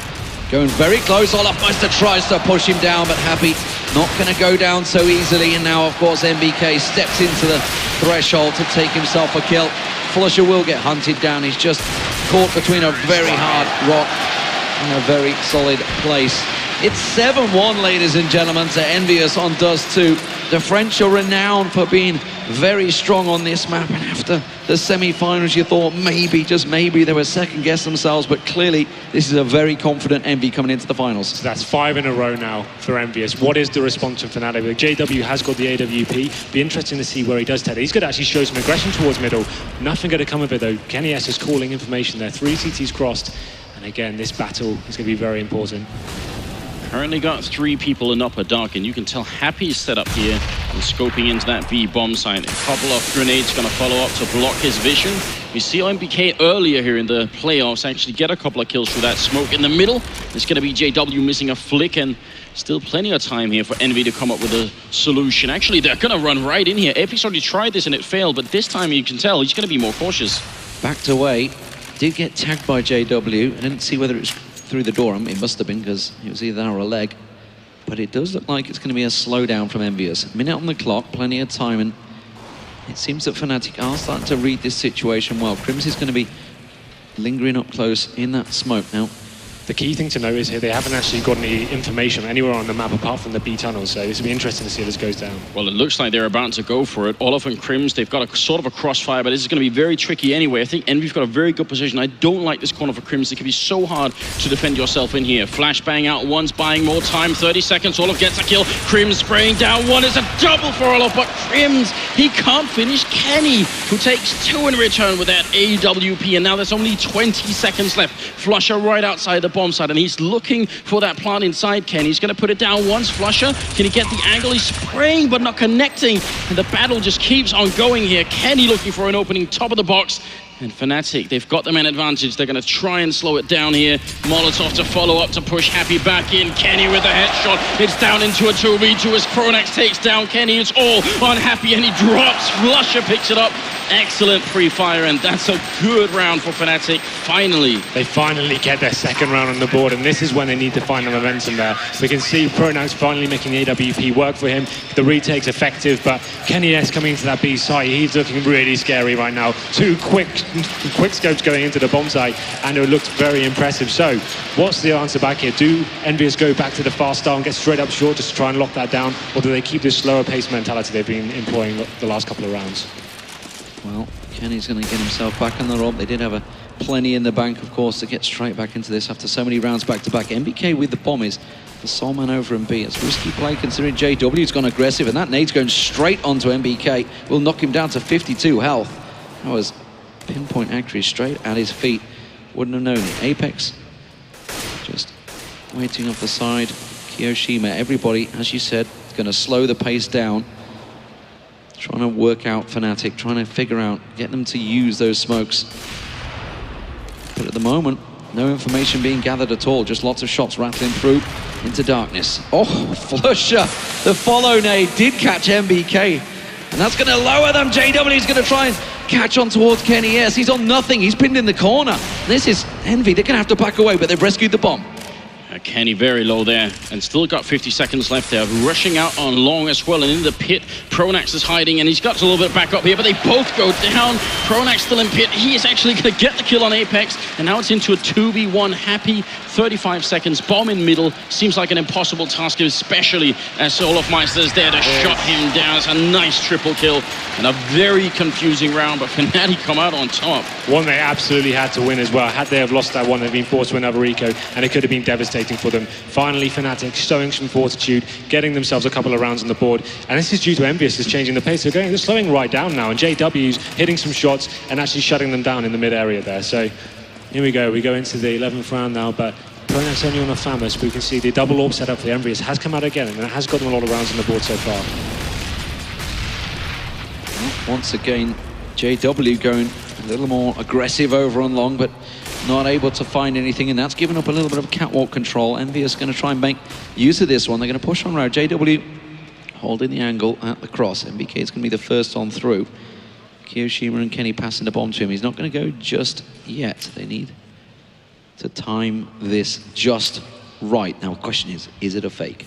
going very close. olofmeister tries to push him down, but Happy not going to go down so easily. And now, of course, NBK steps into the threshold to take himself a kill. flusha will get hunted down. He's just caught between a very hard rock and a very solid place. It's 7-1, ladies and gentlemen, to EnVyUS on dust2. The French are renowned for being very strong on this map, and after the semi-finals you thought maybe, just maybe, they were second-guess themselves, but clearly this is a very confident Envy coming into the finals. So that's 5 in a row now for EnVyUS. What is the response from fnatic? JW has got the AWP. Be interesting to see where he does tether. He's going to actually show some aggression towards middle. Nothing going to come of it though. Kenny S is calling information there. 3 CTs crossed, and again this battle is going to be very important. Currently got 3 people in upper dark, and you can tell Happy's set up here and scoping into that B bomb site. A couple of grenades going to follow up to block his vision. We see MBK earlier here in the playoffs actually get a couple of kills through that smoke in the middle. It's going to be JW missing a flick, and still plenty of time here for Envy to come up with a solution. Actually, they're going to run right in here. Epic's already tried this and it failed, but this time you can tell he's going to be more cautious. Backed away, did get tagged by JW. I didn't see whether it was through the door. It must have been, because it was either that or a leg. But it does look like it's going to be a slowdown from EnVyUS. Minute on the clock, plenty of time, and it seems that fnatic are starting to read this situation well. Crims is going to be lingering up close in that smoke now. The key thing to note is here they haven't actually got any information anywhere on the map apart from the B tunnel, so this will be interesting to see how this goes down. Well, it looks like they're about to go for it. Olof and Crims, they've got a sort of a crossfire, but this is going to be very tricky anyway. I think Envy's got a very good position. I don't like this corner for Crims. It can be so hard to defend yourself in here. Flashbang out once, buying more time. 30 seconds, Olof gets a kill. Crims spraying down one. Is a double for Olof, but Crims, he can't finish Kenny, who takes 2 in return with that AWP, and now there's only 20 seconds left. flusha right outside the bomb site, and he's looking for that plant inside Ken. He's going to put it down once. flusha, can he get the angle? He's spraying but not connecting, and the battle just keeps on going here. Kenny looking for an opening top of the box, and fnatic, they've got them an advantage. They're going to try and slow it down here. Molotov to follow up to push Happy back in. Kenny with a headshot. It's down into a 2v2 as Pronax takes down Kenny. It's all on Happy, and he drops. flusha picks it up. Excellent free fire, and that's a good round for fnatic. Finally. They finally get their second round on the board, and this is when they need to find the momentum there. We can see Pronax finally making AWP work for him. The retake's effective, but Kenny S coming into that B site, he's looking really scary right now. 2 quick scopes going into the bomb site, and it looks very impressive. So what's the answer back here? Do EnVyUS go back to the fast style and get straight up short just to try and lock that down, or do they keep this slower pace mentality they've been employing the last couple of rounds? Well, Kenny's going to get himself back on the rope. They did have plenty in the bank, of course, to get straight back into this after so many rounds back-to-back. MBK with the bomb is the sole man over in B. It's risky play considering JW's gone aggressive, and that nade's going straight onto MBK. Will knock him down to 52 health. That was pinpoint accuracy straight at his feet. Wouldn't have known it. Apex just waiting off the side. Kiyoshima, everybody, as you said, going to slow the pace down. Trying to work out fnatic, trying to figure out, get them to use those smokes. But at the moment, no information being gathered at all, just lots of shots rattling through into darkness. Oh, flusha! The follow nade did catch MBK, and that's going to lower them. JW is going to try and catch on towards Kenny S. He's on nothing, he's pinned in the corner. This is Envy, they're going to have to back away, but they've rescued the bomb. Kenny very low there, and still got 50 seconds left there. Rushing out on long as well, and in the pit, Pronax is hiding, and he's got a little bit back up here, but they both go down. Pronax still in pit. He is actually going to get the kill on Apex, and now it's into a 2v1. Happy, 35 seconds, bomb in middle. Seems like an impossible task, especially as olofmeister is there to shut him down. It's a nice triple kill, and a very confusing round, but fnatic come out on top. One they absolutely had to win as well. Had they have lost that one, they'd been forced to another eco, and it could have been devastating. devastating for them. Finally, fnatic showing some fortitude, getting themselves a couple of rounds on the board. And this is due to EnVyUS is changing the pace. They're slowing right down now, and JW's hitting some shots and actually shutting them down in the mid area there. So here we go into the 11th round now, but Pronak's only on a Famous, but we can see the double AWP setup for the EnVyUS has come out again, and it has got them a lot of rounds on the board so far. Once again, JW going a little more aggressive over on long, but not able to find anything, and that's given up a little bit of catwalk control. EnVyUS going to try and make use of this one. They're going to push on road. JW holding the angle at the cross. MBK is going to be the first on through. Kiyoshima and Kenny passing the bomb to him. He's not going to go just yet. They need to time this just right. Now the question is it a fake?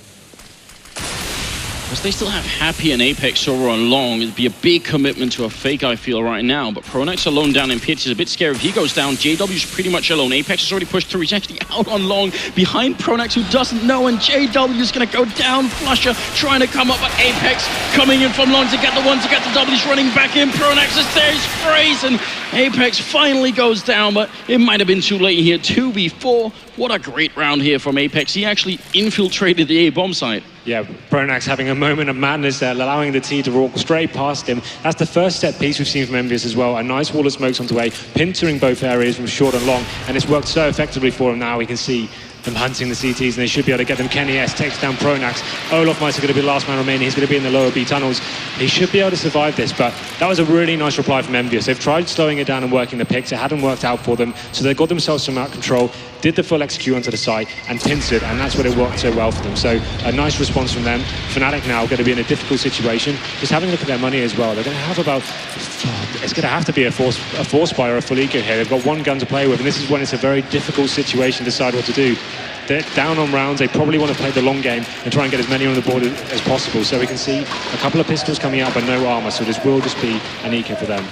Because they still have Happy and Apex over on long. It'd be a big commitment to a fake, I feel, right now. But Pronak's alone down in pits is a bit scary. If he goes down, JW's pretty much alone. Apex has already pushed through. He's actually out on long behind Pronax, who doesn't know. And JW's going to go down. flusha trying to come up, but Apex coming in from long to get the one, to get the double. He's running back in. Pronax is there. He's frays. And Apex finally goes down, but it might have been too late here. 2v4. What a great round here from Apex. He actually infiltrated the A bomb site. Yeah, Pronax having a moment of madness there, allowing the T to walk straight past him. That's the first set piece we've seen from EnVyUS as well. A nice wall of smokes onto A, pinching both areas from short and long, and it's worked so effectively for him now. We can see them hunting the CTs, and they should be able to get them. Kenny S takes down Pronax. Olaf Meister going to be the last man remaining. He's going to be in the lower B tunnels. He should be able to survive this, but that was a really nice reply from EnVyUS. They've tried slowing it down and working the picks. It hadn't worked out for them, so they got themselves some out control, did the full execute onto the site, and pincered, and that's what it worked so well for them. So a nice response from them. fnatic now going to be in a difficult situation. Just having a look at their money as well. They're going to have about... It's going to have to be a force buy or a full eco here. They've got one gun to play with, and this is when it's a very difficult situation to decide what to do. They're down on rounds. They probably want to play the long game and try and get as many on the board as possible. So we can see a couple of pistols coming out, but no armor. So this will just be an eco for them.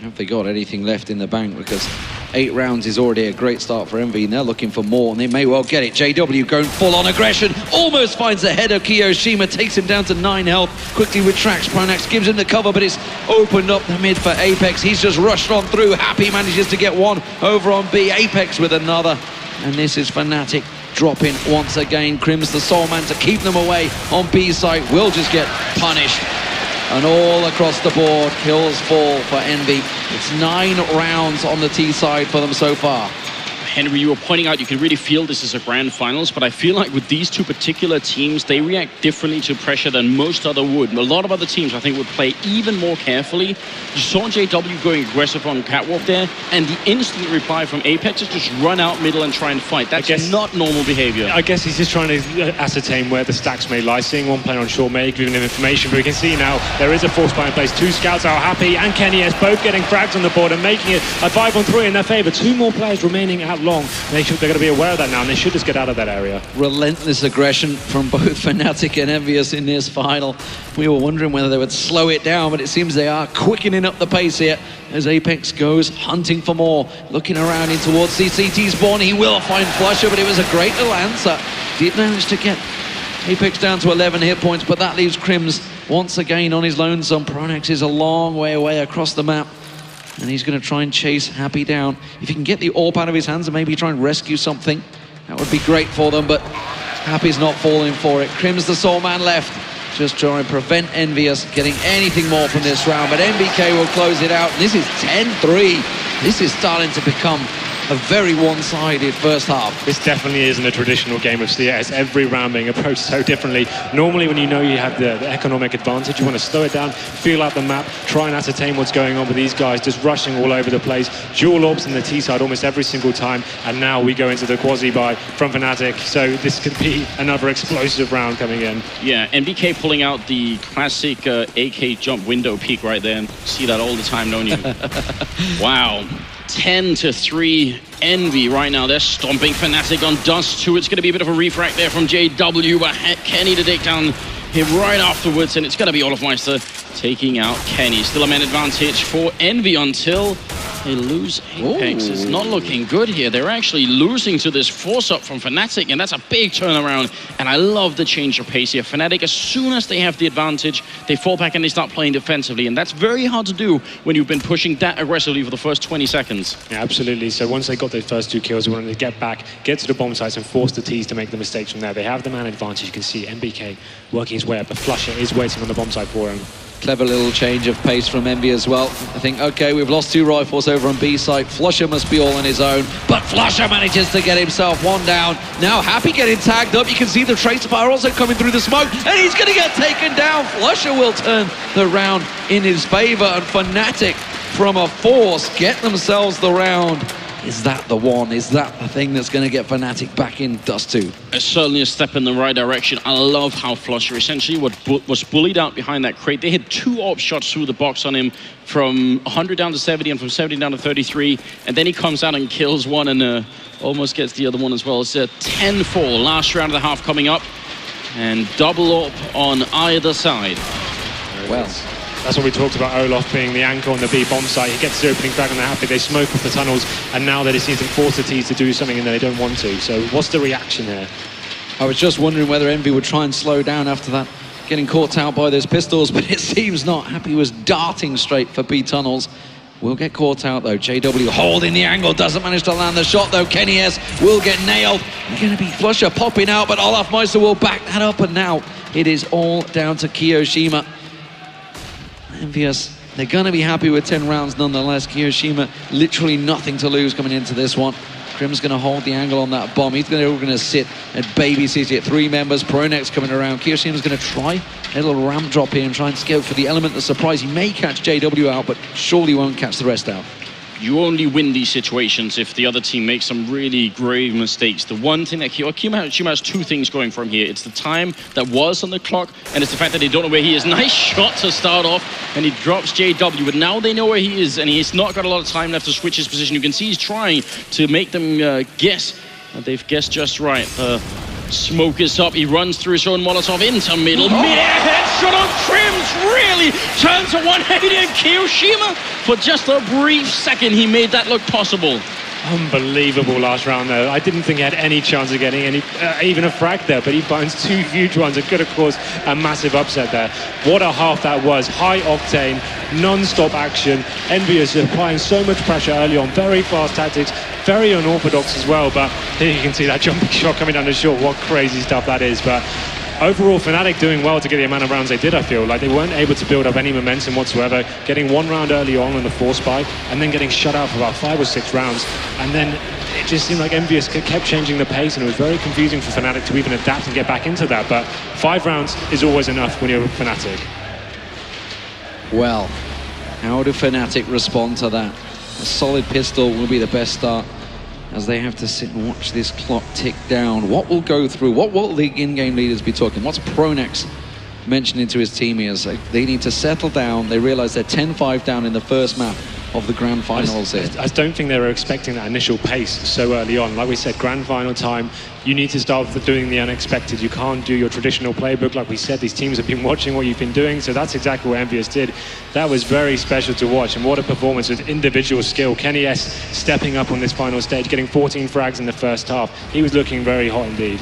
Have they got anything left in the bank? Because 8 rounds is already a great start for Envy, and they're looking for more, and they may well get it. JW going full on aggression, almost finds the head of Kiyoshima, takes him down to 9 health, quickly retracts. Pronax gives him the cover, but it's opened up the mid for Apex. He's just rushed on through. Happy manages to get one over on B. Apex with another, and this is fnatic dropping once again. Crims the Soul Man to keep them away on B site, will just get punished. And all across the board, kills fall for Envy. It's 9 rounds on the T side for them so far. Henry, you were pointing out you can really feel this is a grand finals, but I feel like with these two particular teams, they react differently to pressure than most other would. A lot of other teams, I think, would play even more carefully. You saw JW going aggressive on catwalk there, and the instant reply from Apex is just run out middle and try and fight. That's not normal behavior. I guess he's just trying to ascertain where the stacks may lie. Seeing one player on short may giving him information, but we can see now there is a force buy in place. 2 scouts are Happy and Kenny S both getting frags on the board and making it a 5-on-3 in their favor. 2 more players remaining out long. They're going to be aware of that now, and they should just get out of that area. Relentless aggression from both fnatic and EnVyUS in this final. We were wondering whether they would slow it down, but it seems they are quickening up the pace here as Apex goes hunting for more. Looking around in towards CCT's spawn. He will find flusha, but it was a great little answer. Did manage to get Apex down to 11 hit points, but that leaves Crims once again on his lonesome. Pronax is a long way away across the map, and he's going to try and chase Happy down. If he can get the AWP out of his hands and maybe try and rescue something, that would be great for them, but Happy's not falling for it. Crims the Soul Man left, just trying to prevent EnVyUS getting anything more from this round, but MBK will close it out. This is 10-3. This is starting to become a very one-sided first half. This definitely isn't a traditional game of CS. Every round being approached so differently. Normally when you know you have the economic advantage, you want to slow it down, feel out the map, try and ascertain what's going on with these guys just rushing all over the place. Dual AWPs in the T side almost every single time, and now we go into the quasi buy from fnatic, so this could be another explosive round coming in. Yeah, MBK pulling out the classic AK jump window peek right there, and see that all the time, don't you? Wow. 10-3 Envy right now. They're stomping fnatic on dust2. It's going to be a bit of a refract there from JW, but Kenny to take down him right afterwards, and it's going to be Olaf Meister taking out Kenny. Still a man advantage for Envy until They lose Apex. It's not looking good here. They're actually losing to this force-up from fnatic, and that's a big turnaround. And I love the change of pace here. fnatic, as soon as they have the advantage, they fall back and they start playing defensively. And that's very hard to do when you've been pushing that aggressively for the first 20 seconds. Yeah, absolutely. So once they got those first 2 kills, they wanted to get back, get to the bomb sites and force the T's to make the mistakes from there. They have the man advantage. You can see MBK working his way up, but flusha is waiting on the bomb site for him. Clever little change of pace from Envy as well. I think, okay, we've lost 2 rifles over on B site. flusha must be all on his own, but flusha manages to get himself 1 down. Now Happy getting tagged up. You can see the tracer fire also coming through the smoke, and he's going to get taken down. flusha will turn the round in his favor, and fnatic from a force get themselves the round. Is that the one? Is that the thing that's going to get fnatic back in dust2? It's certainly a step in the right direction. I love how flusha essentially was bullied out behind that crate. They hit 2 AWP shots through the box on him from 100 down to 70 and from 70 down to 33. And then he comes out and kills one and almost gets the other one as well. It's a 10-4. Last round of the half coming up. And double up on either side. Well, that's what we talked about, Olof being the anchor on the B bomb site. He gets the opening frag on the Happy, they smoke off the tunnels, and now they just need to force the T's to do something and they don't want to. So what's the reaction here? I was just wondering whether Envy would try and slow down after that, getting caught out by those pistols, but it seems not. Happy was darting straight for B tunnels. Will get caught out though. JW holding the angle, doesn't manage to land the shot though. Kenny S will get nailed. They're going to be flusha popping out, but Olaf Meister will back that up, and now it is all down to Kiyoshima. EnVyUS, they're going to be happy with 10 rounds nonetheless. Kiyoshima, literally nothing to lose coming into this one. Grim's going to hold the angle on that bomb. He's going to sit and babysit it. 3 members, pronex coming around. Kiyoshima's going to try a little ramp drop here and try and scale for the element of surprise. He may catch JW out, but surely won't catch the rest out. You only win these situations if the other team makes some really grave mistakes. The one thing that Kiyoshima has 2 things going for him here. It's the time that was on the clock, and it's the fact that they don't know where he is. Nice shot to start off, and he drops JW, but now they know where he is, and he's not got a lot of time left to switch his position. You can see he's trying to make them guess, but they've guessed just right. Smoke is up, he runs through his own Molotov into middle. Mid-air headshot on Trims, really turns a 180, and Kiyoshima, for just a brief second, he made that look possible. Unbelievable last round though. I didn't think he had any chance of getting any, even a frag there, but he finds 2 huge ones. It could have caused a massive upset there. What a half that was. High octane, non-stop action. EnVyUS applying so much pressure early on. Very fast tactics, very unorthodox as well, but here you can see that jumping shot coming down the short. What crazy stuff that is. But overall, fnatic doing well to get the amount of rounds they did, I feel. Like they weren't able to build up any momentum whatsoever, getting 1 round early on the force spy, and then getting shut out for about 5 or 6 rounds. And then it just seemed like EnVyUS kept changing the pace, and it was very confusing for fnatic to even adapt and get back into that. But 5 rounds is always enough when you're fnatic. Well, how do fnatic respond to that? A solid pistol will be the best start, as they have to sit and watch this clock tick down. What will go through? What will the in-game leaders be talking? What's pronex mentioning to his team here? So they need to settle down. They realize they're 10-5 down in the first map of the grand finals here. I don't think they were expecting that initial pace so early on. Like we said, grand final time, you need to start doing the unexpected. You can't do your traditional playbook. Like we said, these teams have been watching what you've been doing, so that's exactly what EnVyUS did. That was very special to watch, and what a performance with individual skill. Kenny S stepping up on this final stage, getting 14 frags in the first half. He was looking very hot indeed.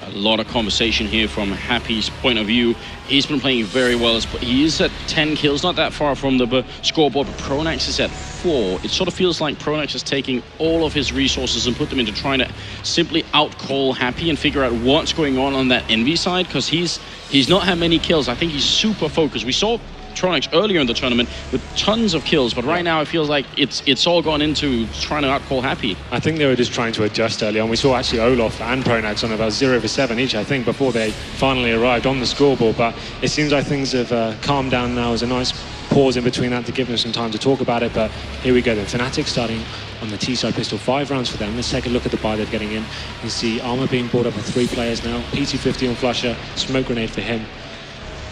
A lot of conversation here from Happy's point of view. He's been playing very well. He is at 10 kills, not that far from the scoreboard, but pronex is at 4. It sort of feels like pronex is taking all of his resources and put them into trying to simply outcall Happy and figure out what's going on that Envy side, because he's not had many kills. I think he's super focused. We saw pronex earlier in the tournament with tons of kills, but right now it feels like it's all gone into trying to outcall Happy. I think they were just trying to adjust early on. We saw actually Olof and pronex on about 0 for 7 each, I think, before they finally arrived on the scoreboard, but it seems like things have calmed down now. There's a nice pause in between that to give them some time to talk about it, but here we go then. fnatic starting on the T-side pistol, 5 rounds for them. Let's take a look at the buy they're getting in. You see Armor being brought up with 3 players now. P250 on flusha, smoke grenade for him.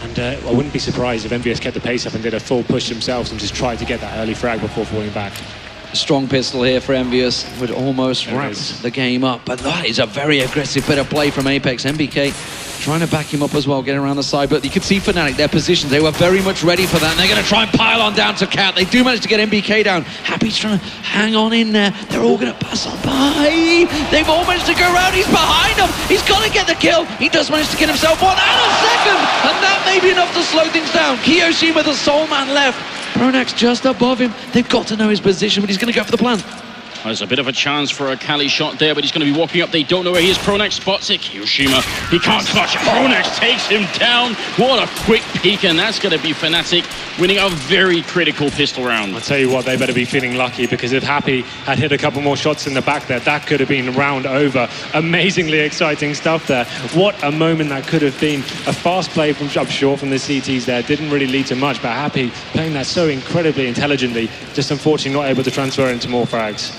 And I wouldn't be surprised if EnVyUS kept the pace up and did a full push themselves and just tried to get that early frag before falling back. strong pistol here for EnVyUS would almost wrap the game up. But that is a very aggressive bit of play from Apex. MBK trying to back him up as well, getting around the side. But you could see Fnatic, their positions, they were very much ready for that. And they're going to try and pile on down to Cat. They do manage to get MBK down. Happy's trying to hang on in there. They're all going to pass on by. They've all managed to go around. He's behind them. He's got to get the kill. He does manage to get himself one and a second. And that may be enough to slow things down. kioShiMa, the sole man left. Pronax just above him. They've got to know his position, but he's going to go for the plant. There's a bit of a chance for a Kali shot there, but he's going to be walking up. They don't know where he is. Pronax spots it. kioShiMa, he can't clutch it. Pronax takes him down. What a quick peek, and that's going to be fnatic winning a very critical pistol round. I'll tell you what, they better be feeling lucky, because if Happy had hit a couple more shots in the back there, that could have been round over. Amazingly exciting stuff there. What a moment that could have been. A fast play from, I'm sure, from the CTs there. Didn't really lead to much, but Happy playing that so incredibly intelligently. Just unfortunately not able to transfer into more frags.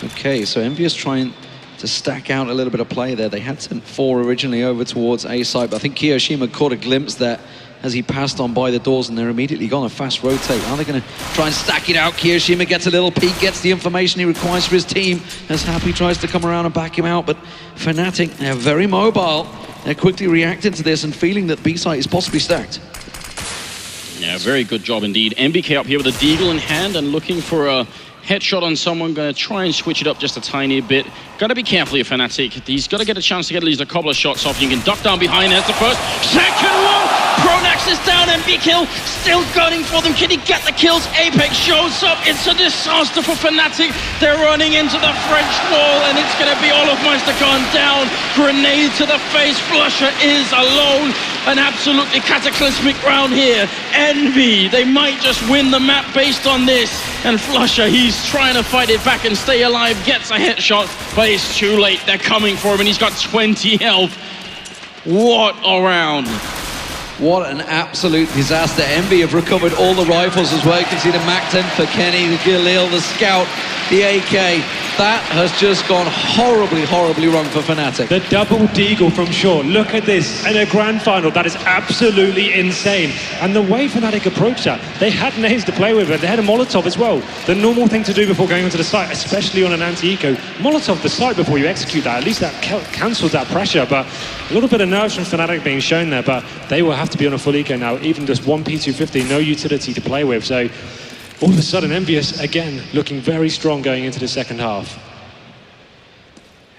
Okay, so EnVyUS trying to stack out a little bit of play there. They had sent 4 originally over towards A side, but I think kioShiMa caught a glimpse there as he passed on by the doors, and they're immediately gone a fast rotate. Are they going to try and stack it out? kioShiMa gets a little peek, gets the information he requires for his team as Happy tries to come around and back him out, but Fnatic, they're very mobile. They're quickly reacting to this and feeling that B site is possibly stacked. Yeah, very good job indeed. MBK up here with a deagle in hand and looking for a headshot on someone. Going to try and switch it up just a tiny bit. Got to be careful here, Fnatic. He's got to get a chance to get at least a couple of shots off. You can duck down behind. There's the first. Second one! Pronax is down. MBK still gunning for them. Can he get the kills? Apex shows up. It's a disaster for Fnatic. They're running into the French wall, and it's going to be olofmeister gone down. Grenade to the face. Flusha is alone. An absolutely cataclysmic round here. Envy, they might just win the map based on this. And Flusha, he's trying to fight it back and stay alive. Gets a headshot, but it's too late. They're coming for him, and he's got 20 health. What a round. What an absolute disaster. Envy have recovered all the rifles as well. You can see the MAC-10 for Kenny, the Galil, the Scout, the AK. That has just gone horribly, horribly wrong for Fnatic. The double deagle from short. Look at this in a grand final. That is absolutely insane. And the way Fnatic approached that, they had nades to play with, but they had a Molotov as well. The normal thing to do before going onto the site, especially on an anti-eco, Molotov the site before you execute that. At least that cancels that pressure. But a little bit of nerves from Fnatic being shown there, but they will have to be on a full eco now. Even just one P250, no utility to play with. So all of a sudden, EnVyUS again looking very strong going into the second half.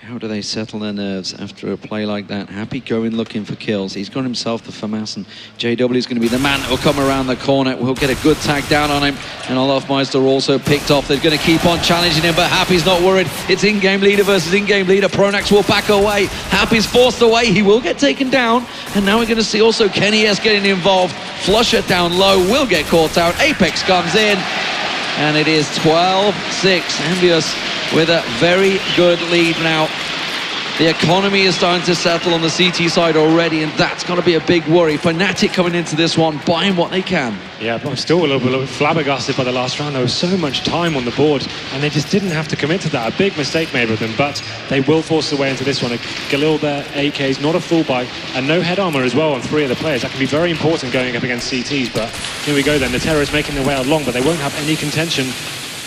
How do they settle their nerves after a play like that? Happy going looking for kills. He's got himself the FAMAS, and JW is going to be the man that will come around the corner. We'll get a good tag down on him. And olofmeister also picked off. They're going to keep on challenging him, but Happy's not worried. It's in-game leader versus in-game leader. Pronax will back away. Happy's forced away. He will get taken down. And now we're going to see also Kenny S getting involved. Flusha down low, will get caught out. Apex comes in. And it is 12-6. EnVyUS with a very good lead now. The economy is starting to settle on the CT side already, and that's going to be a big worry. Fnatic coming into this one, buying what they can. Yeah, but I'm still a little bit flabbergasted by the last round. There was so much time on the board, and they just didn't have to commit to that. A big mistake made with them, but they will force their way into this one. Galil there, AK's not a full buy, and no head armor as well on 3 of the players. That can be very important going up against CTs, but here we go then. The terrorists making their way out long, but they won't have any contention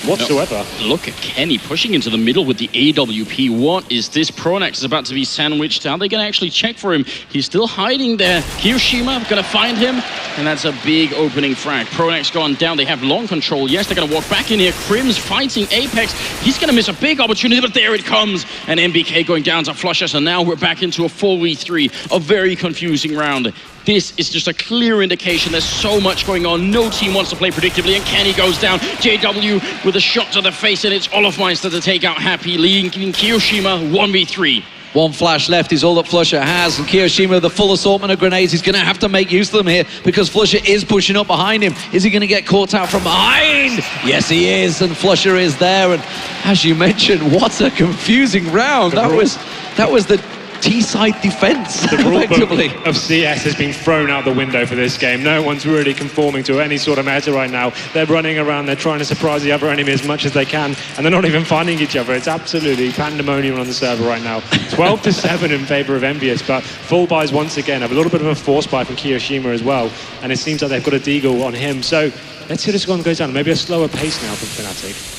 whatsoever. No, look at Kenny pushing into the middle with the AWP. What is this? Pronax is about to be sandwiched. Are they going to actually check for him? He's still hiding there. kioShiMa going to find him, and that's a big opening frag. Pronax gone down. They have long control. Yes, they're going to walk back in here. Crim's fighting Apex. He's going to miss a big opportunity, but there it comes. And MBK going down to Flusha. So now we're back into a 4v3. A very confusing round. This is just a clear indication there's so much going on. No team wants to play predictably, and Kenny goes down. JW with a shot to the face, and it's olofmeister to take out Happy, leading kioShiMa 1v3. One flash left is all that Flusha has, and kioShiMa, the full assortment of grenades, he's going to have to make use of them here because Flusha is pushing up behind him. Is he going to get caught out from behind? Yes, he is, and Flusha is there. And as you mentioned, what a confusing round. That was the T-side defense, the rule effectively. book of CS has been thrown out the window for this game. No one's really conforming to any sort of meta right now. They're running around, they're trying to surprise the other enemy as much as they can, and they're not even finding each other. It's absolutely pandemonium on the server right now. 12-7 in favor of EnVyUS, but full buys once again. Have a little bit of a force buy from kioShiMa as well, and it seems like they've got a deagle on him. So let's see this one goes down. Maybe a slower pace now from Fnatic.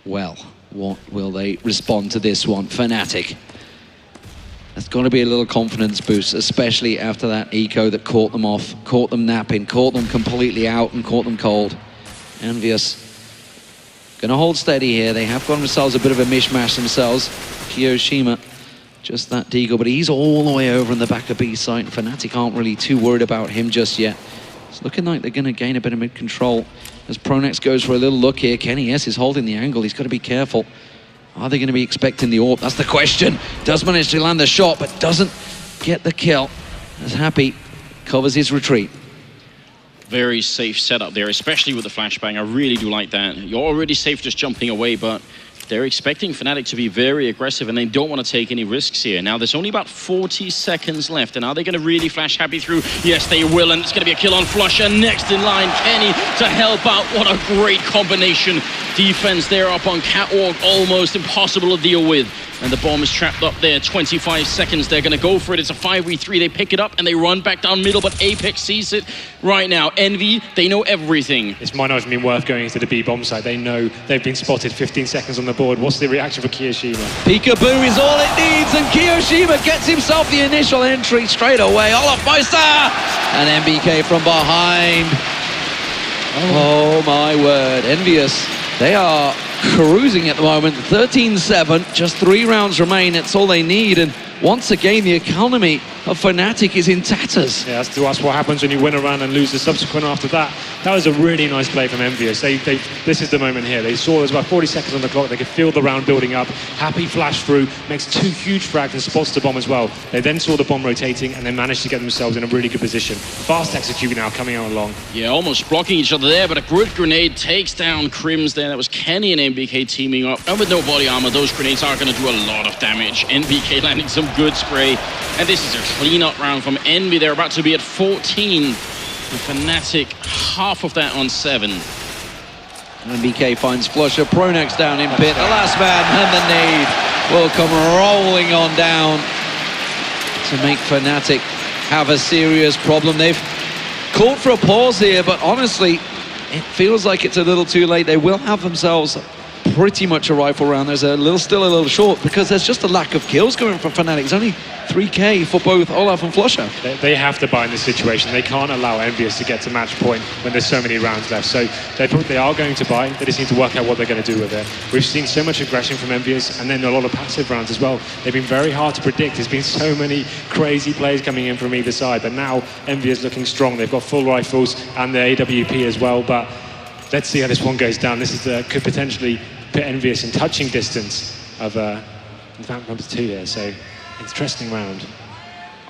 Well, what will they respond to this one? fnatic. There's got to be a little confidence boost, especially after that eco that caught them off, caught them napping, caught them completely out and caught them cold. EnVyUS going to hold steady here. They have got themselves a bit of a mishmash themselves. Kiyoshima, just that deagle, but he's all the way over in the back of B site. fnatic aren't really too worried about him just yet. It's looking like they're going to gain a bit of mid-control as Pronex goes for a little look here. kennyS is holding the angle. He's got to be careful. Are they going to be expecting the AWP? That's the question. Does manage to land the shot, but doesn't get the kill. As Happy covers his retreat. Very safe setup there, especially with the flashbang. I really do like that. You're already safe just jumping away, but they're expecting fnatic to be very aggressive and they don't want to take any risks here. Now, there's only about 40 seconds left, and are they going to really flash Happy through? Yes, they will, and it's going to be a kill on flusha. Next in line, Kenny to help out. What a great combination. Defense there up on catwalk, almost impossible to deal with. And the bomb is trapped up there, 25 seconds. They're going to go for it. It's a 5v3. They pick it up and they run back down middle, but Apex sees it right now. Envy, they know everything. This might not have been worth going into the B bomb site. They know they've been spotted. 15 seconds on the board. What's the reaction for Kiyoshima? Peekaboo is all it needs, and Kiyoshima gets himself the initial entry straight away. Olaf Meister! And MBK from behind. Oh my word. EnVyUS, they are cruising at the moment. 13-7, just 3 rounds remain. That's all they need, and once again the economy of fnatic is in tatters. Yeah, that's what happens when you win a round and lose the subsequent after that. That was a really nice play from EnVyUS. This is the moment here. They saw there's about 40 seconds on the clock. They could feel the round building up. Happy flash through, makes 2 huge frags and spots the bomb as well. They then saw the bomb rotating and they managed to get themselves in a really good position. Fast execute now coming out along. Yeah, almost blocking each other there, but a good grenade takes down Crims there. That was Kenny and MBK teaming up. And with no body armor, those grenades are going to do a lot of damage. MBK landing some good spray. And this is a clean-up round from Envy. They're about to be at 14. And fnatic, half of that on 7. MBK finds flusha. Pronex down in pit. The last man and the nade will come rolling on down to make fnatic have a serious problem. They've called for a pause here, but honestly, it feels like it's a little too late. They will have themselves pretty much a rifle round. There's still a little short because there's just a lack of kills coming from fnatic. It's only 3k for both Olaf and flusha. They have to buy in this situation. They can't allow EnVyUS to get to match point when there's so many rounds left. So they are going to buy. They just need to work out what they're going to do with it. We've seen so much aggression from EnVyUS and then a lot of passive rounds as well. They've been very hard to predict. There's been so many crazy plays coming in from either side, but now EnVyUS looking strong. They've got full rifles and the AWP as well, but let's see how this one goes down. This is could potentially put EnVyUS in touching distance of number 2 here, so interesting round.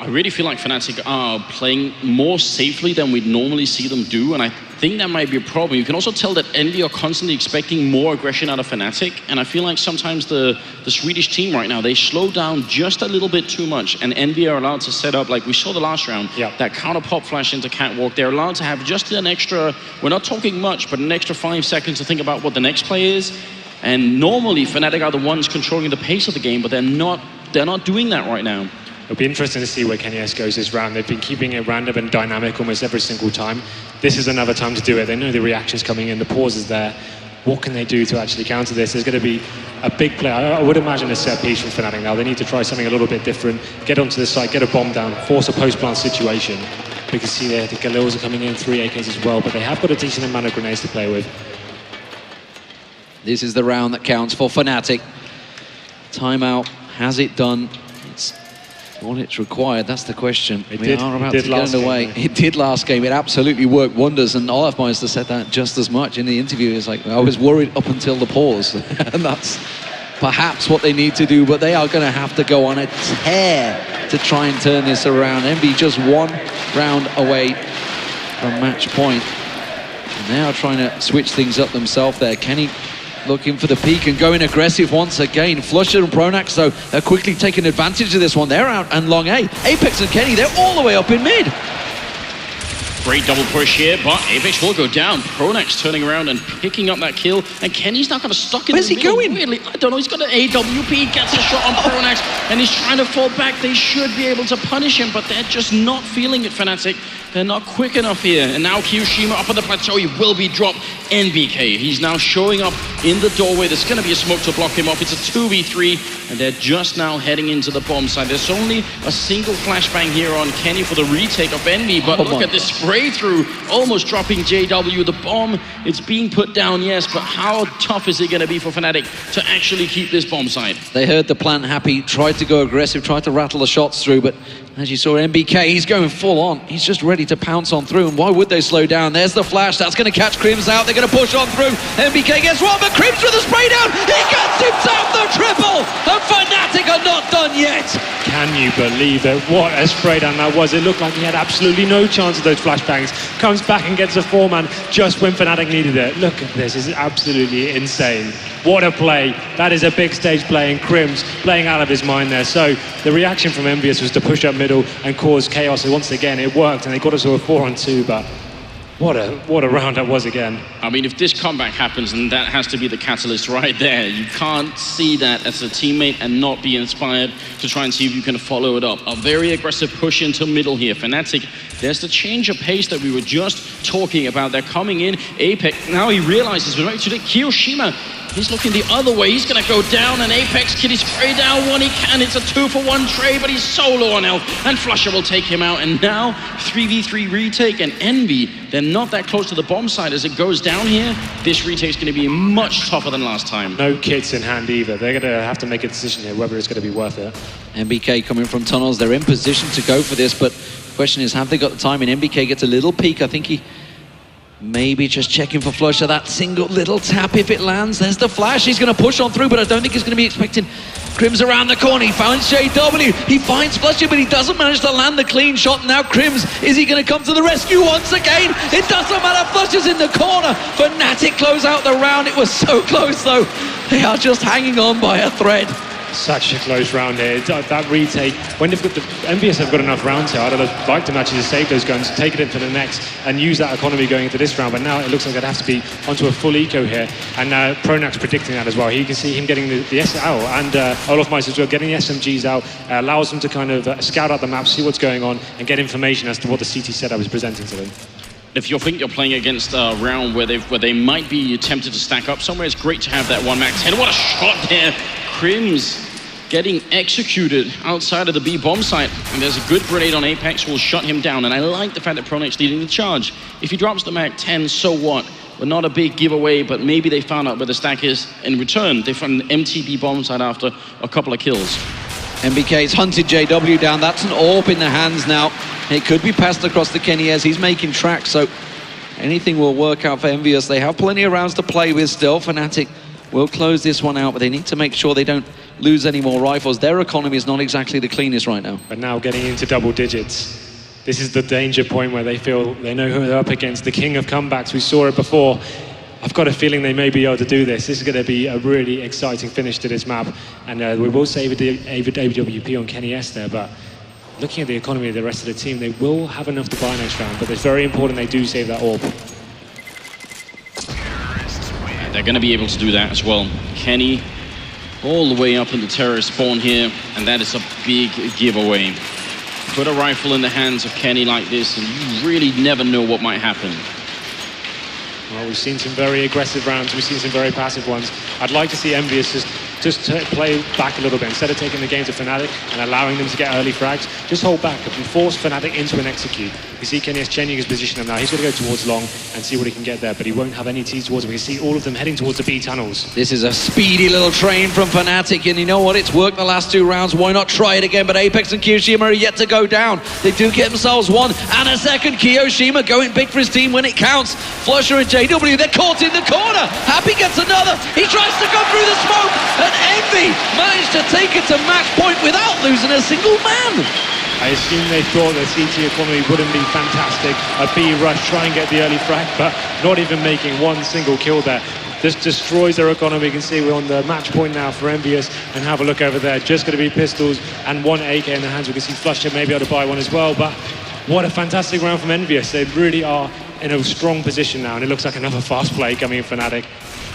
I really feel like fnatic are playing more safely than we'd normally see them do, and I think that might be a problem. You can also tell that Envy are constantly expecting more aggression out of fnatic, and I feel like sometimes the Swedish team right now, they slow down just a little bit too much, and Envy are allowed to set up, like we saw the last round, that counter pop flash into catwalk. They're allowed to have just an extra, we're not talking much, but an extra 5 seconds to think about what the next play is. And normally fnatic are the ones controlling the pace of the game, but they're not doing that right now. It'll be interesting to see where kennyS goes this round. They've been keeping it random and dynamic almost every single time. This is another time to do it. They know the reaction's coming in, the pause is there. What can they do to actually counter this? There's going to be a big play. I would imagine a set piece from fnatic now. They need to try something a little bit different. Get onto the site, get a bomb down, force a post-plant situation. We can see there the Galils are coming in, 3 AKs as well, but they have got a decent amount of grenades to play with. This is the round that counts for fnatic. Timeout, has it done? It's what it's required, that's the question. We are about to get underway. It did last game, it absolutely worked wonders, and Olaf Meister said that just as much in the interview. It's like, I was worried up until the pause, and that's perhaps what they need to do, but they are going to have to go on a tear to try and turn this around. Envy just 1 round away from match point. And they are trying to switch things up themselves there. Kenny looking for the peak and going aggressive once again. flusha and Pronex, though, are quickly taking advantage of this one. They're out and long A. Apex and Kenny, they're all the way up in mid. Great double push here, but Apex will go down. Pronex turning around and picking up that kill, and Kenny's not going to stuck in the middle. Where's he going? Weirdly, I don't know, he's got an AWP, gets a shot on Pronex, and he's trying to fall back. They should be able to punish him, but they're just not feeling it, fnatic. They're not quick enough here. And now Kiyoshima up on the plateau. He will be dropped. NBK, he's now showing up in the doorway. There's going to be a smoke to block him off. It's a 2v3, and they're just now heading into the bomb side. There's only a single flashbang here on Kenny for the retake of Envy, but look at this spray through, almost dropping JW. The bomb, it's being put down, yes, but how tough is it going to be for Fnatic to actually keep this bomb side? They heard the plan. Happy tried to go aggressive, tried to rattle the shots through, but as you saw, MBK, he's going full on. He's just ready to pounce on through, and why would they slow down? There's the flash, that's going to catch Crims out. They're going to push on through. MBK gets one, but Crims with a spray down. He gets himself the triple, and Fnatic are not done yet. Can you believe it? What a spray down that was. It looked like he had absolutely no chance of those flashbangs. Comes back and gets a 4-man just when Fnatic needed it. Look at this, it's absolutely insane. What a play. That is a big stage play, and Crims playing out of his mind there. So the reaction from EnVyUS was to push up middle and cause chaos. And once again, it worked, and they got us to a 4-on-2, but what a round that was again. I mean, if this comeback happens, and that has to be the catalyst right there, you can't see that as a teammate and not be inspired to try and see if you can follow it up. A very aggressive push into middle here. Fnatic, there's the change of pace that we were just talking about. They're coming in. Apex, now he realizes we're ready to do Kiyoshima. He's looking the other way. He's going to go down, and Apex Kitty spray down one he can. It's a 2-for-1 trade, but he's solo on health, and flusha will take him out. And now 3v3 retake, and Envy, they're not that close to the bomb side. As it goes down here, this retake's going to be much tougher than last time. No kits in hand either. They're going to have to make a decision here whether it's going to be worth it. MBK coming from tunnels. They're in position to go for this, but the question is, have they got the time? And MBK gets a little peek. I think he maybe just checking for flusha. That single little tap, if it lands, there's the flash. He's going to push on through, but I don't think he's going to be expecting Crims around the corner. He finds JW, he finds flusha, but he doesn't manage to land the clean shot. Now Crims, is he going to come to the rescue once again? It doesn't matter, flusha's in the corner. Fnatic close out the round. It was so close though. They are just hanging on by a thread. Such a close round here. That retake, when they've got the EnVyUS have got enough rounds here, I'd have liked them actually to save those guns, take it into the next, and use that economy going into this round. But now it looks like they'd have to be onto a full eco here. And Pronak's predicting that as well. You can see him getting the SL and Olaf Meister as well, getting the SMGs out, allows them to kind of scout out the map, see what's going on, and get information as to what the CT setup is presenting to them. If you think you're playing against a round where they might be tempted to stack up somewhere, it's great to have that 1-max-10. What a shot there! Crims getting executed outside of the B bomb site, and there's a good grenade on Apex, will shut him down. And I like the fact that Pronak's leading the charge. If he drops the Mag 10, so what? But not a big giveaway, but maybe they found out where the stack is. In return, they found an MTB bomb site after a couple of kills. MBK's hunted JW down. That's an AWP in the hands now. It could be passed across to Kenny as he's making tracks, so anything will work out for EnVyUS. They have plenty of rounds to play with still. Fnatic will close this one out, but they need to make sure they don't lose any more rifles. Their economy is not exactly the cleanest right now. But now getting into double digits. This is the danger point where they feel they know who they're up against. The king of comebacks, we saw it before. I've got a feeling they may be able to do this. This is going to be a really exciting finish to this map. And we will save AWP on Kenny S there, but looking at the economy of the rest of the team, they will have enough to buy next round, but it's very important they do save that AWP. They're going to be able to do that as well. Kenny all the way up in the terrorist spawn here, and that is a big giveaway. Put a rifle in the hands of Kenny like this, and you really never know what might happen. Well, we've seen some very aggressive rounds, we've seen some very passive ones. I'd like to see EnVyUS just play back a little bit. Instead of taking the game to Fnatic and allowing them to get early frags, just hold back. If we force Fnatic into an execute, you see Kenny is changing his position now. He's going to go towards long and see what he can get there, but he won't have any T's towards him. We can see all of them heading towards the B tunnels. This is a speedy little train from Fnatic, and you know what? It's worked the last two rounds. Why not try it again? But Apex and Kiyoshima are yet to go down. They do get themselves one and a second. Kiyoshima going big for his team when it counts. flusha and JW, they're caught in the corner. Happy gets another. He tries to go through the smoke, and Envy managed to take it to match point without losing a single man. I assume they thought the CT economy wouldn't be fantastic. A B rush, try and get the early frag, but not even making one single kill there. Just destroys their economy. You can see we're on the match point now for EnVyUS, and have a look over there. Just going to be pistols and one AK in the hands. We can see flusha maybe able to buy one as well, but what a fantastic round from EnVyUS. They really are in a strong position now, and it looks like another fast play coming in Fnatic.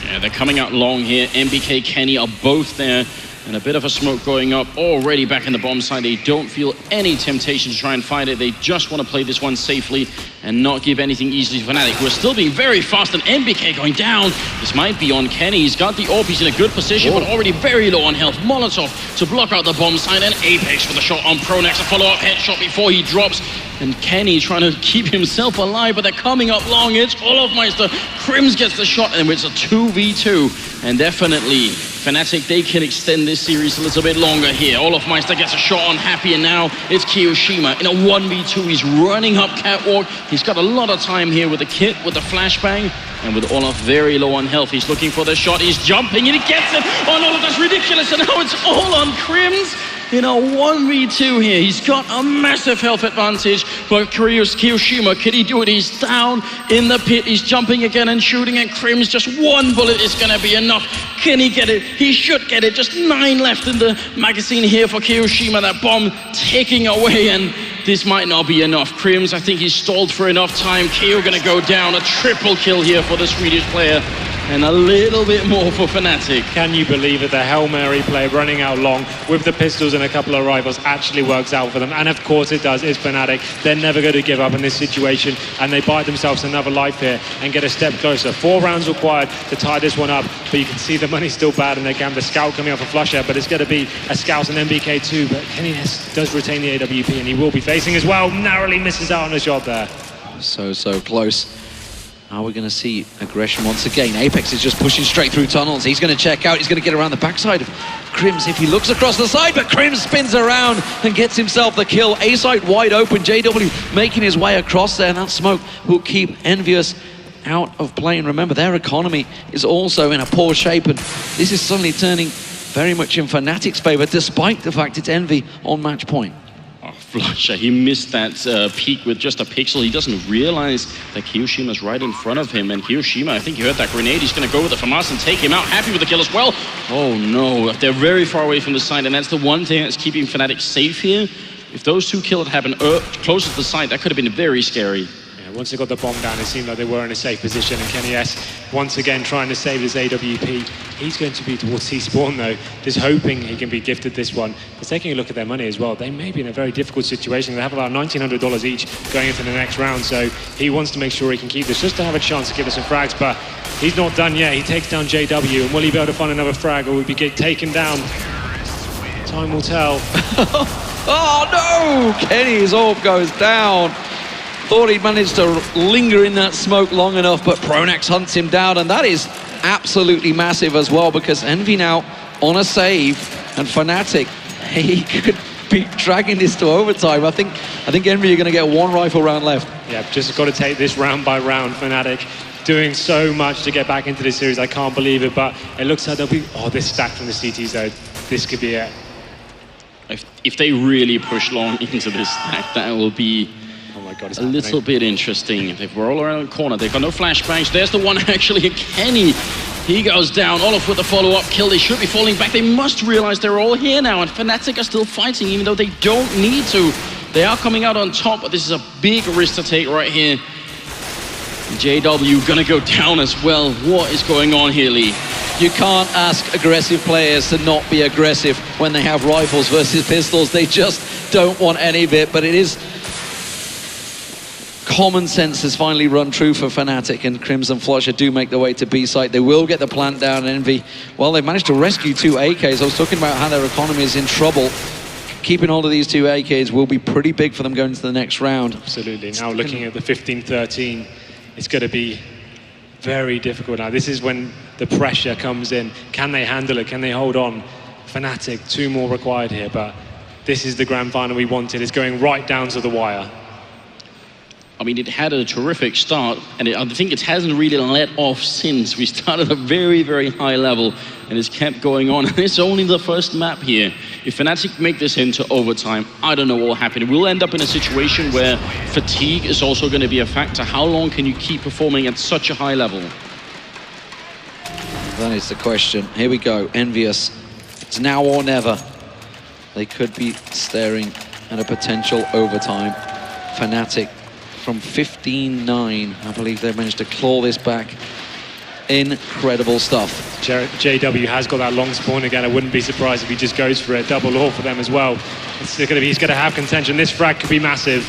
Yeah, they're coming out long here. MBK, Kenny are both there. And a bit of a smoke going up already back in the bomb side. They don't feel any temptation to try and fight it. They just want to play this one safely and not give anything easily to fnatic, who are still being very fast. And NBK going down. This might be on Kenny. He's got the AWP. He's in a good position, but already very low on health. Molotov to block out the bomb side, and Apex with a shot on Pronex. A follow-up headshot before he drops. And Kenny trying to keep himself alive, but they're coming up long. It's Olofmeister. Crims gets the shot, and it's a 2v2. And definitely, fnatic, they can extend this series a little bit longer here. Olofmeister gets a shot on Happy, and now it's Kiyoshima in a 1v2. He's running up catwalk. He's got a lot of time here with the kit, with the flashbang, and with Olof very low on health. He's looking for the shot. He's jumping, and he gets it. Oh no, that's ridiculous. And now it's all on Crims. In a 1v2 here, he's got a massive health advantage, but Kiyoshima, can he do it? He's down in the pit, he's jumping again and shooting, and Crims, just one bullet is gonna be enough. Can he get it? He should get it. Just 9 left in the magazine here for Kiyoshima. That bomb taking away, and this might not be enough. Crims, I think he's stalled for enough time. Kiyo gonna go down. A triple kill here for the Swedish player. And a little bit more for fnatic. Can you believe it? The Hail Mary play running out long with the pistols and a couple of rifles actually works out for them. And of course it does. It's fnatic. They're never going to give up in this situation. And they buy themselves another life here and get a step closer. 4 rounds required to tie this one up. But you can see the money's still bad in their camp. The scout coming off a flusher. But it's going to be a scout and MBK too. But Kenny does retain the AWP, and he will be facing as well. Narrowly misses out on a shot there. So close. Are we going to see aggression once again? Apex is just pushing straight through tunnels. He's going to check out. He's going to get around the backside of Crims if he looks across the side, but Crims spins around and gets himself the kill. A site wide open. JW making his way across there, and that smoke will keep EnVyUS out of play. And remember, their economy is also in a poor shape, and this is suddenly turning very much in fnatic's favor, despite the fact it's Envy on match point. Flusher, he missed that peek with just a pixel. He doesn't realize that Kiyoshima's right in front of him. And Kiyoshima, I think he heard that grenade. He's going to go with the FAMAS and take him out. Happy with the kill as well. Oh no, they're very far away from the site. And that's the one thing that's keeping fnatic safe here. If those 2 kills had happened closer to the site, that could have been very scary. Once they got the bomb down, it seemed like they were in a safe position, and Kenny S once again trying to save his AWP. He's going to be towards C-spawn though, just hoping he can be gifted this one. But taking a look at their money as well, they may be in a very difficult situation. They have about $1,900 each going into the next round, so he wants to make sure he can keep this just to have a chance to give us some frags, but he's not done yet. He takes down JW, and will he be able to find another frag, or will he get taken down? Time will tell. Oh no! Kenny's AWP goes down. Thought he'd managed to linger in that smoke long enough, but Pronex hunts him down, and that is absolutely massive as well, because Envy now on a save, and fnatic, he could be dragging this to overtime. I think Envy are going to get 1 rifle round left. Yeah, just got to take this round by round. fnatic doing so much to get back into this series. I can't believe it, but it looks like they'll be... Oh, this stack from the CTs though, this could be it. If they really push long into this stack, that will be... God, a little bit interesting. They roll around the corner. They've got no flashbangs. There's the one actually, Kenny. He goes down. Olaf with the follow-up kill. They should be falling back. They must realize they're all here now, and fnatic are still fighting, even though they don't need to. They are coming out on top, but this is a big risk to take right here. JW gonna go down as well. What is going on here, Lee? You can't ask aggressive players to not be aggressive when they have rifles versus pistols. They just don't want any of it, but it is... Common sense has finally run true for fnatic, and Crimson Flusher do make their way to B site. They will get the plant down, and Envy, well, they've managed to rescue 2 AKs. I was talking about how their economy is in trouble. Keeping hold of these 2 AKs will be pretty big for them going into the next round. Absolutely. Now looking at the 15-13, it's going to be very difficult now. This is when the pressure comes in. Can they handle it? Can they hold on? fnatic, 2 more required here, but this is the grand final we wanted. It's going right down to the wire. I mean, it had a terrific start, and I think it hasn't really let off since. We started at a very, very high level, and it's kept going on. And it's only the first map here. If fnatic make this into overtime, I don't know what will happen. We'll end up in a situation where fatigue is also going to be a factor. How long can you keep performing at such a high level? That is the question. Here we go. EnVyUS. It's now or never. They could be staring at a potential overtime. fnatic from 15-9. I believe they've managed to claw this back. Incredible stuff. JW has got that long spawn again. I wouldn't be surprised if he just goes for a double ore for them as well. He's going to have contention. This frag could be massive.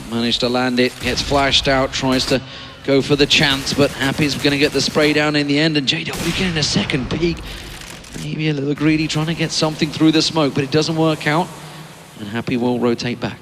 Managed to land it, gets flashed out, tries to go for the chance, but Happy's going to get the spray down in the end, and JW getting a second peek. Maybe a little greedy, trying to get something through the smoke, but it doesn't work out, and Happy will rotate back.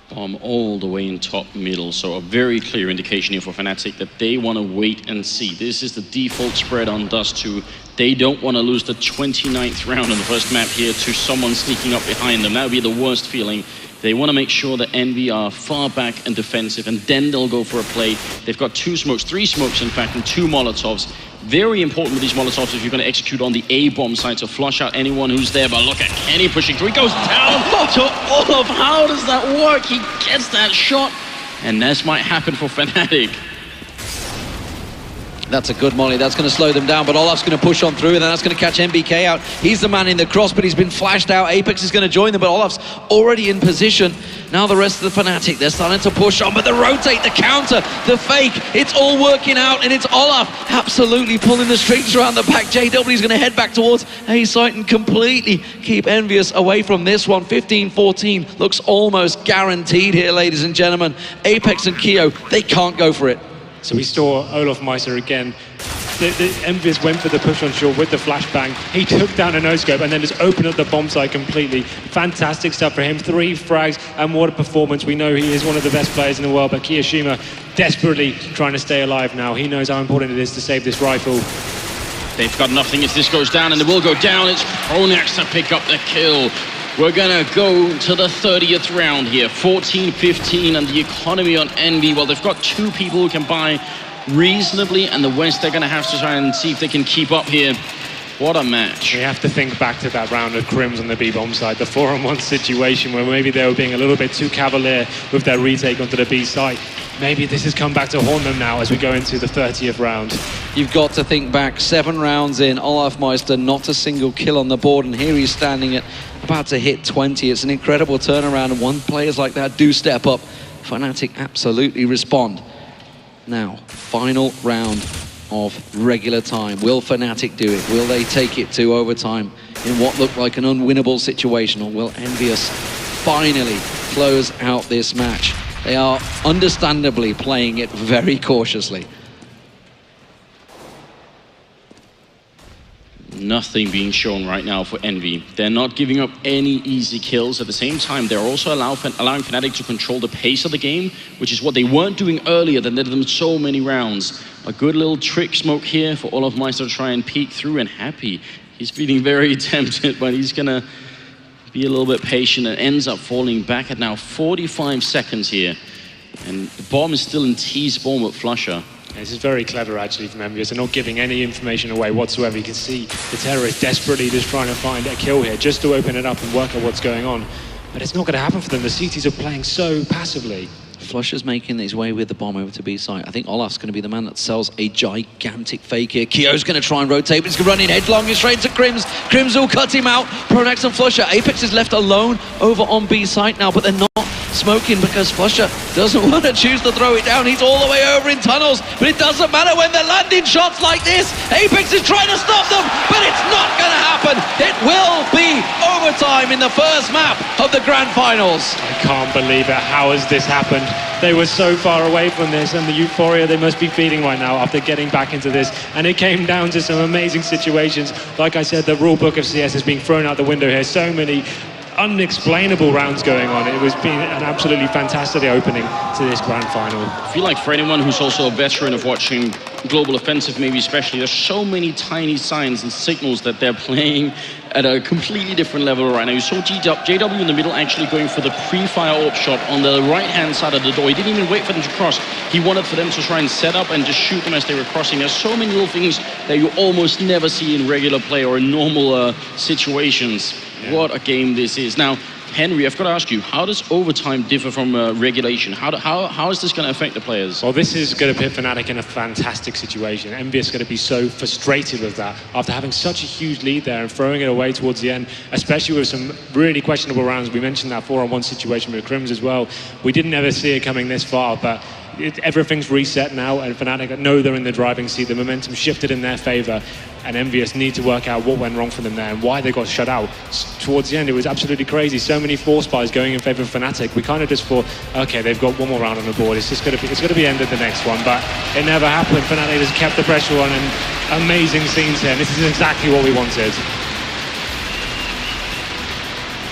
Bomb all the way in top middle, so a very clear indication here for fnatic that they want to wait and see. This is the default spread on dust2. They don't want to lose the 29th round on the first map here to someone sneaking up behind them. That would be the worst feeling. They want to make sure that EnVy are far back and defensive, and then they'll go for a play. They've got 2 smokes, 3 smokes in fact, and 2 Molotovs. Very important with these Molotovs if you're going to execute on the A-bomb side to flush out anyone who's there. But look at Kenny pushing through. He goes down to Olaf. How does that work? He gets that shot, and this might happen for fnatic. That's a good molly. That's going to slow them down, but Olaf's going to push on through, and then that's going to catch MBK out. He's the man in the cross, but he's been flashed out. Apex is going to join them, but Olaf's already in position. Now the rest of the fnatic, they're starting to push on, but the rotate, the counter, the fake, it's all working out, and it's Olaf absolutely pulling the strings around the back. JW is going to head back towards A site and completely keep EnVyUS away from this one. 15-14 looks almost guaranteed here, ladies and gentlemen. Apex and Keo, they can't go for it. So we saw Olaf Meister again. The EnVyUS went for the push on short with the flashbang. He took down a no-scope and then just opened up the bomb site completely. Fantastic stuff for him. 3 frags, and what a performance. We know he is one of the best players in the world, but Kiyoshima desperately trying to stay alive now. He knows how important it is to save this rifle. They've got nothing if this goes down, and it will go down. It's Pronax to pick up the kill. We're gonna go to the 30th round here. 14-15, and the economy on EnVy, well, they've got 2 people who can buy reasonably, and the West, they're gonna have to try and see if they can keep up here. What a match. We have to think back to that round of Crims on the B-bomb side, the 4-on-1 situation where maybe they were being a little bit too cavalier with their retake onto the B side. Maybe this has come back to haunt them now as we go into the 30th round. You've got to think back, 7 rounds in, Olaf Meister, not a single kill on the board, and here he's standing at about to hit 20. It's an incredible turnaround, and when players like that do step up, fnatic absolutely respond. Now, final round of regular time. Will fnatic do it? Will they take it to overtime in what looked like an unwinnable situation, or will EnVyUS finally close out this match? They are understandably playing it very cautiously. Nothing being shown right now for EnVy. They're not giving up any easy kills. At the same time, they're also allowing fnatic to control the pace of the game, which is what they weren't doing earlier. They did them so many rounds. A good little trick smoke here for Olaf Meister to try and peek through, and Happy. He's feeling very tempted, but he's gonna be a little bit patient and ends up falling back at now 45 seconds here. And the bomb is still in T-spawn with Flusher. This is very clever actually from EnVyUS. They're not giving any information away whatsoever. You can see the terrorists desperately just trying to find a kill here, just to open it up and work out what's going on. But it's not going to happen for them. The CTs are playing so passively. Flusher's making his way with the bomb over to B site. I think Olaf's going to be the man that sells a gigantic fake here. Keo's going to try and rotate, but he's going to run in headlong straight to Crims. Crims will cut him out. Pronax and Flusher. Apex is left alone over on B site now, but they're not smoking because Flusher doesn't want to choose to throw it down. He's all the way over in tunnels, but it doesn't matter when they're landing shots like this. Apex is trying to stop them, but it's not going to happen. It will be overtime in the first map of the Grand Finals. I can't believe it. How has this happened? They were so far away from this, and the euphoria they must be feeling right now after getting back into this. And it came down to some amazing situations. Like I said, the rule book of CS is being thrown out the window here. So many unexplainable rounds going on. It was being an absolutely fantastic opening to this grand final. I feel like for anyone who's also a veteran of watching Global Offensive, maybe especially, there's so many tiny signs and signals that they're playing at a completely different level right now. You saw JW in the middle actually going for the pre-fire AWP shot on the right-hand side of the door. He didn't even wait for them to cross. He wanted for them to try and set up and just shoot them as they were crossing. There's so many little things that you almost never see in regular play or in normal situations. Yeah. What a game this is. Now, Henry, I've got to ask you, how does overtime differ from regulation? How is this going to affect the players? Well, this is going to put fnatic in a fantastic situation. EnVyUS is going to be so frustrated with that after having such a huge lead there and throwing it away towards the end, especially with some really questionable rounds. We mentioned that 4-on-1 situation with Crims as well. We didn't ever see it coming this far, but everything's reset now, and fnatic know they're in the driving seat. The momentum shifted in their favor, and EnVyUS need to work out what went wrong for them there and why they got shut out. Towards the end, it was absolutely crazy. So many force buys going in favor of fnatic. We kind of just thought, okay, they've got one more round on the board. It's just going to be ended the next one, but it never happened. fnatic just kept the pressure on, and amazing scenes here. This is exactly what we wanted.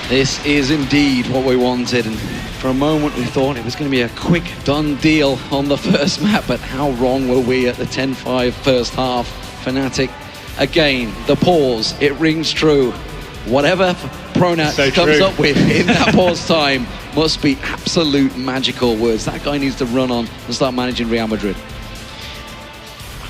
This is indeed what we wanted, and for a moment we thought it was going to be a quick done deal on the first map, but how wrong were we at the 10-5 first half. fnatic, again, the pause, it rings true. Whatever Pronax comes up with in that pause time must be absolute magical words. That guy needs to run on and start managing Real Madrid.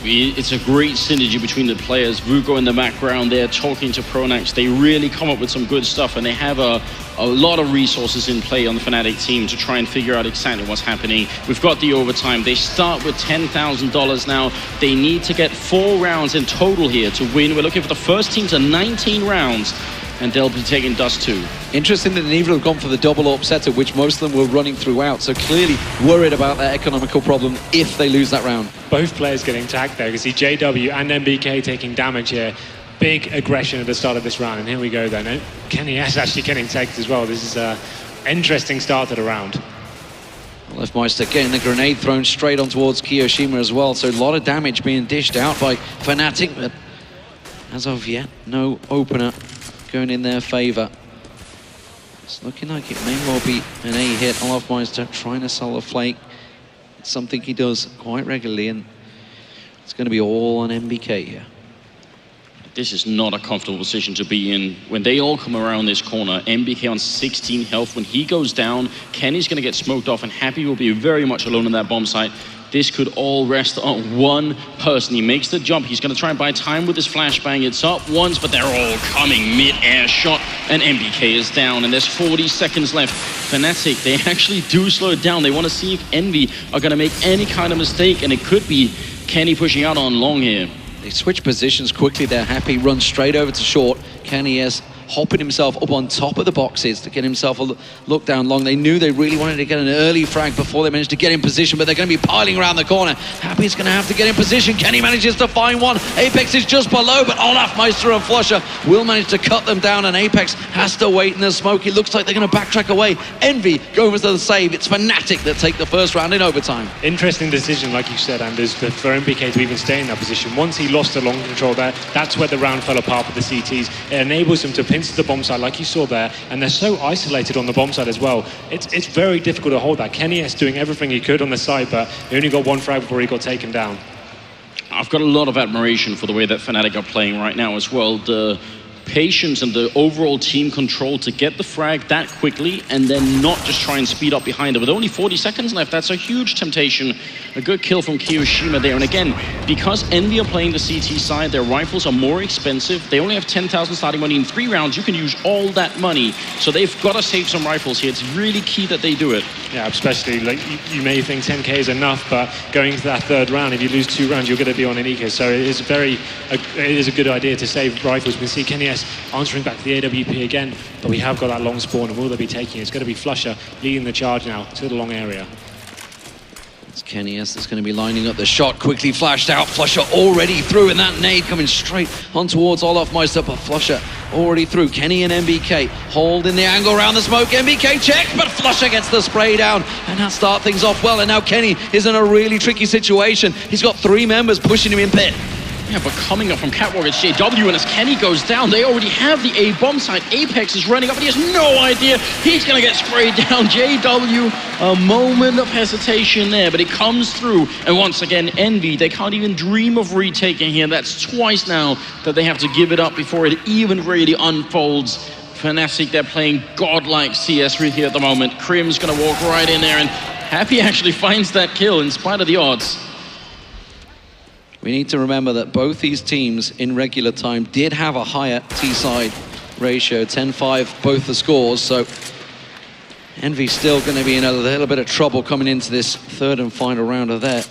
It's a great synergy between the players. Vugo in the background there talking to Pronax. They really come up with some good stuff, and they have a lot of resources in play on the fnatic team to try and figure out exactly what's happening. We've got the overtime. They start with $10,000 now. They need to get 4 rounds in total here to win. We're looking for the first team to 19 rounds, and they'll be taking dust2. Interesting that neither have gone for the double AWP setup, which most of them were running throughout, so clearly worried about their economical problem if they lose that round. Both players getting tagged there. You can see JW and MBK taking damage here. Big aggression at the start of this round, and here we go then. KennyS actually getting tagged as well. This is an interesting start to the round. Leftmeister getting the grenade thrown straight on towards Kiyoshima as well, so a lot of damage being dished out by fnatic, but as of yet, no opener going in their favor. It's looking like it may well be an A hit. Leftmeister trying to sell a flake. It's something he does quite regularly, and it's going to be all on MBK here. This is not a comfortable position to be in. When they all come around this corner, MBK on 16 health. When he goes down, Kenny's going to get smoked off, and Happy will be very much alone in that bomb site. This could all rest on one person. He makes the jump. He's going to try and buy time with his flashbang. It's up once, but they're all coming mid-air shot, and MBK is down, and there's 40 seconds left. fnatic, they actually do slow it down. They want to see if Envy are going to make any kind of mistake, and it could be Kenny pushing out on long here. They switch positions quickly. They're Happy, runs straight over to short. KennyS hopping himself up on top of the boxes to get himself a look down long. They knew they really wanted to get an early frag before they managed to get in position, but they're going to be piling around the corner. Happy's going to have to get in position. Kenny manages to find one. Apex is just below, but Leftmeister and flusha will manage to cut them down, and Apex has to wait in the smoke. It looks like they're going to backtrack away. Envy going for the save. It's fnatic that take the first round in overtime. Interesting decision, like you said, Anders, for MBK to even stay in that position. Once he lost the long control there, that's where the round fell apart with the CTs. It enables him to pinch the bomb side like you saw there, and they're so isolated on the bomb side as well. It's very difficult to hold that. KennyS doing everything he could on the side, but he only got one frag before he got taken down. I've got a lot of admiration for the way that fnatic are playing right now as well. The patience and the overall team control to get the frag that quickly and then not just try and speed up behind it. With only 40 seconds left, that's a huge temptation. A good kill from Kiyoshima there. And again, because Envy are playing the CT side, their rifles are more expensive. They only have 10,000 starting money. In 3 rounds, you can use all that money. So they've got to save some rifles here. It's really key that they do it. Yeah, especially, like, you may think 10k is enough, but going into that 3rd round, if you lose 2 rounds, you're going to be on an eco. So it is a good idea to save rifles. We can see KennyS answering back to the AWP again, but we have got that long spawn, and will they be taking it? It's going to be flusha leading the charge now to the long area. It's KennyS that's going to be lining up the shot, quickly flashed out. flusha already through, and that nade coming straight on towards Leftmeister, but flusha already through. Kenny and MBK holding the angle around the smoke. MBK checks, but flusha gets the spray down, and that starts things off well. And now Kenny is in a really tricky situation. He's got 3 members pushing him in pit. Yeah, but coming up from Catwalk, it's JW, and as Kenny goes down, they already have the A bomb site. Apex is running up, and he has no idea he's going to get sprayed down. JW, a moment of hesitation there, but it comes through. And once again, Envy, they can't even dream of retaking here. That's twice now that they have to give it up before it even really unfolds. fnatic, they're playing godlike CS here at the moment. Crim's going to walk right in there, and Happy actually finds that kill in spite of the odds. We need to remember that both these teams in regular time did have a higher T-side ratio, 10-5, both the scores, so Envy's still going to be in a little bit of trouble coming into this 3rd and final round of their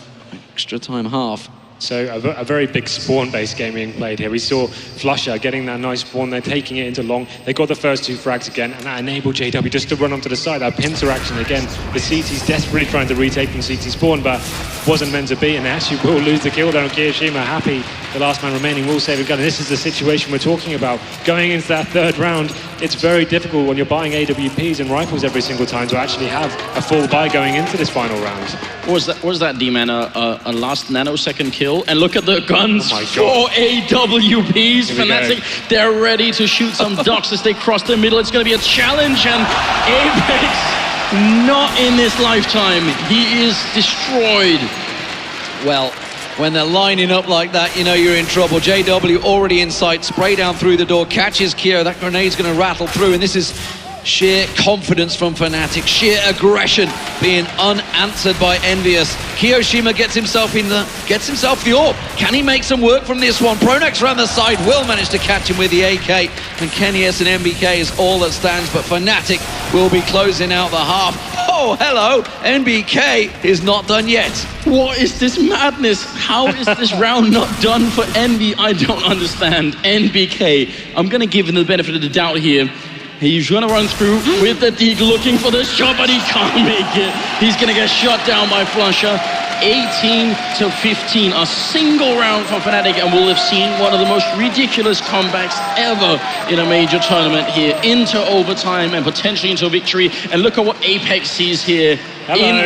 extra time half. So a very big spawn-based game being played here. We saw flusha getting that nice spawn, they're taking it into long. They got the first 2 frags again, and that enabled JW just to run onto the side. That pincer action again. The CT's desperately trying to retake from CT spawn, but wasn't meant to be, and they actually will lose the kill there on kiyoshima. Happy, the last man remaining, will save a gun. And this is the situation we're talking about. Going into that 3rd round, it's very difficult when you're buying AWPs and rifles every single time to actually have a full buy going into this final round. Was that D-Man a last nanosecond kill? And look at the guns for AWPs. fnatic, they're ready to shoot some ducks as they cross the middle. It's going to be a challenge, and Apex, not in this lifetime. He is destroyed. Well, when they're lining up like that, you know you're in trouble. JW already in sight, spray down through the door, catches Kyo. That grenade's going to rattle through, and this is sheer confidence from fnatic, sheer aggression being unanswered by EnVyUS. kiyoshima gets himself the orb. Can he make some work from this one? Pronex around the side will manage to catch him with the AK, and kennyS and NBK is all that stands, but fnatic will be closing out the half. Oh, hello, NBK is not done yet. What is this madness? How is this round not done for Envy? I don't understand. NBK, I'm going to give him the benefit of the doubt here. He's going to run through with the Deke looking for the shot, but he can't make it. He's going to get shot down by flusha. 18-15, a single round for fnatic, and we'll have seen one of the most ridiculous comebacks ever in a major tournament here, into overtime and potentially into victory. And look at what Apex sees here. Hello.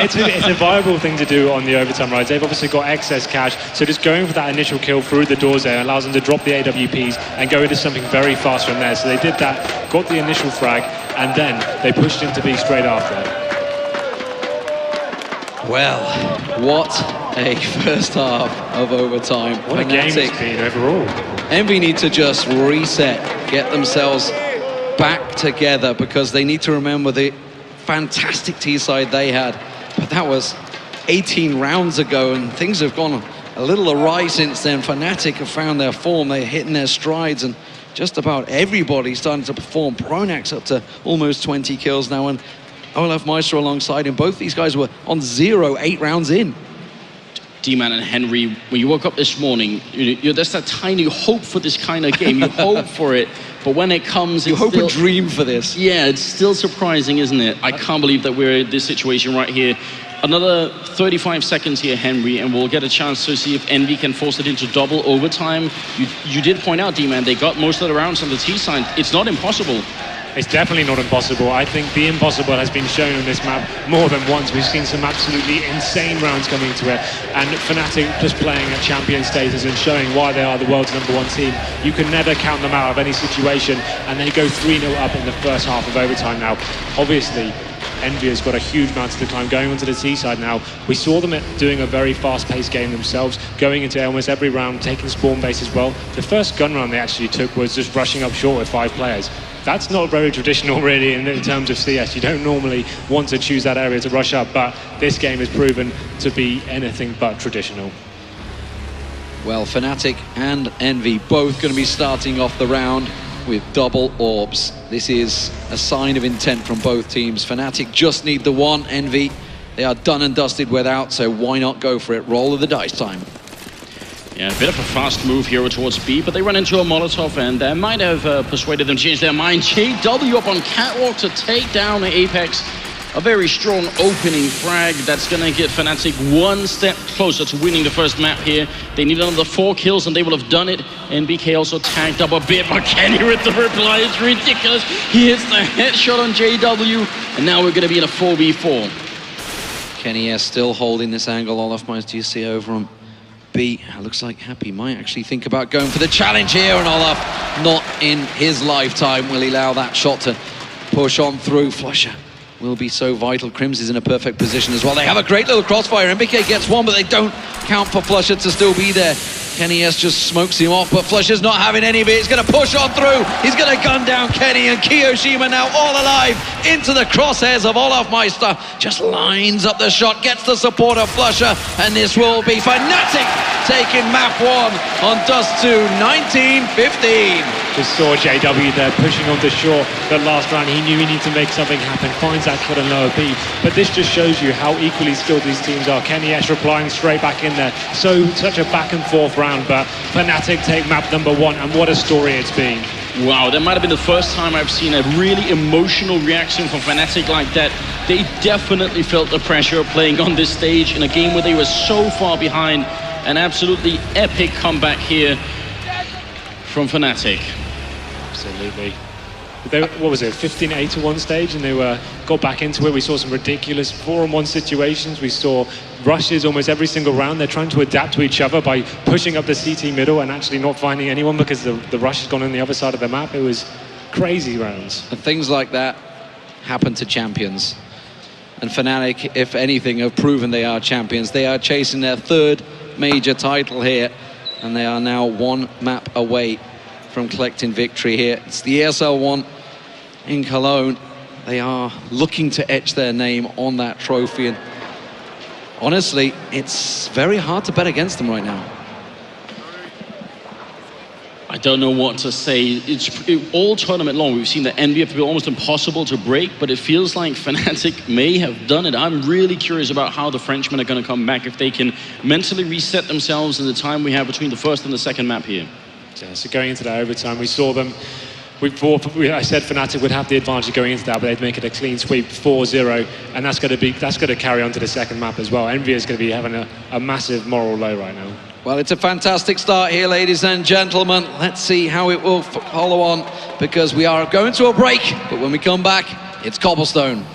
It's a viable thing to do on the overtime rides. They've obviously got excess cash, so just going for that initial kill through the doors there allows them to drop the AWPs and go into something very fast from there. So they did that, got the initial frag, and then they pushed into B straight after. Well, what a first half of overtime. What a game it's been overall. Envy need to just reset, get themselves back together, because they need to remember the fantastic T-side they had. But that was 18 rounds ago, and things have gone a little awry since then. fnatic have found their form, they're hitting their strides, and just about everybody's starting to perform. Pronex up to almost 20 kills now, and olofmeister alongside him. Both these guys were on 0 8 rounds in. D-Man and Henry, when you woke up this morning, there's that tiny hope for this kind of game. You hope for it, but when it comes, you hope and dream for this. Yeah, it's still surprising, isn't it? I can't believe that we're in this situation right here. Another 35 seconds here, Henry, and we'll get a chance to see if Envy can force it into double overtime. You did point out, D-Man, they got most of the rounds on the T side. It's not impossible. It's definitely not impossible. I think the impossible has been shown on this map more than once. We've seen some absolutely insane rounds coming to it, and fnatic just playing at champion status and showing why they are the world's #1 team. You can never count them out of any situation, and they go 3-0 up in the first half of overtime now. Obviously, Envy has got a huge mountain to climb going onto the T side now. We saw them doing a very fast-paced game themselves, going into almost every round, taking spawn base as well. The first gun round they actually took was just rushing up short with 5 players. That's not very traditional, really, in terms of CS. You don't normally want to choose that area to rush up, but this game has proven to be anything but traditional. Well, fnatic and Envy both going to be starting off the round with double orbs. This is a sign of intent from both teams. fnatic just need the one. Envy, they are done and dusted without, so why not go for it? Roll of the dice time. Yeah, a bit of a fast move here towards B, but they run into a Molotov, and that might have persuaded them to change their mind. JW up on Catwalk to take down Apex. A very strong opening frag that's going to get fnatic one step closer to winning the first map here. They need another 4 kills, and they will have done it. NBK also tagged up a bit, but Kenny with the reply is ridiculous. He hits the headshot on JW, and now we're going to be in a 4v4. kennyS still holding this angle. olofmeister, you see over him. B, looks like Happy might actually think about going for the challenge here, and Olof, not in his lifetime will he allow that shot to push on through. flusha will be so vital. Crims is in a perfect position as well. They have a great little crossfire. NBK gets one, but they don't count for flusha to still be there. kennyS just smokes him off, but flusha's not having any of it. He's going to push on through. He's going to gun down Kenny, and kiyoshima now all alive into the crosshairs of olofmeister. Just lines up the shot, gets the support of flusha, and this will be fnatic taking map 1 on dust2, 19-15. We saw JW there pushing onto shore that last round. He knew he needed to make something happen, finds that cut and lower B. But this just shows you how equally skilled these teams are. Kenny Esch replying straight back in there. Such a back and forth round, but fnatic take map number 1, and what a story it's been. Wow, that might have been the first time I've seen a really emotional reaction from fnatic like that. They definitely felt the pressure of playing on this stage in a game where they were so far behind. An absolutely epic comeback here from fnatic. Absolutely. What was it, 15-8 at one stage, and they got back into it. We saw some ridiculous 4-on-1 situations. We saw rushes almost every single round. They're trying to adapt to each other by pushing up the CT middle and actually not finding anyone because the rush has gone on the other side of the map. It was crazy rounds. And things like that happen to champions. And fnatic, if anything, have proven they are champions. They are chasing their 3rd major title here, and they are now 1 map away from collecting victory here. It's the ESL One in Cologne. They are looking to etch their name on that trophy, and honestly, it's very hard to bet against them right now. I don't know what to say. All tournament long, we've seen the EnVyUS be almost impossible to break, but it feels like fnatic may have done it. I'm really curious about how the Frenchmen are going to come back, if they can mentally reset themselves in the time we have between the first and the second map here. Yeah, so going into that overtime, we saw them. I said fnatic would have the advantage going into that, but they'd make it a clean sweep, 4-0, and that's going to carry on to the second map as well. EnVyUS is going to be having a massive moral low right now. Well, it's a fantastic start here, ladies and gentlemen. Let's see how it will follow on, because we are going to a break, but when we come back, it's Cobblestone.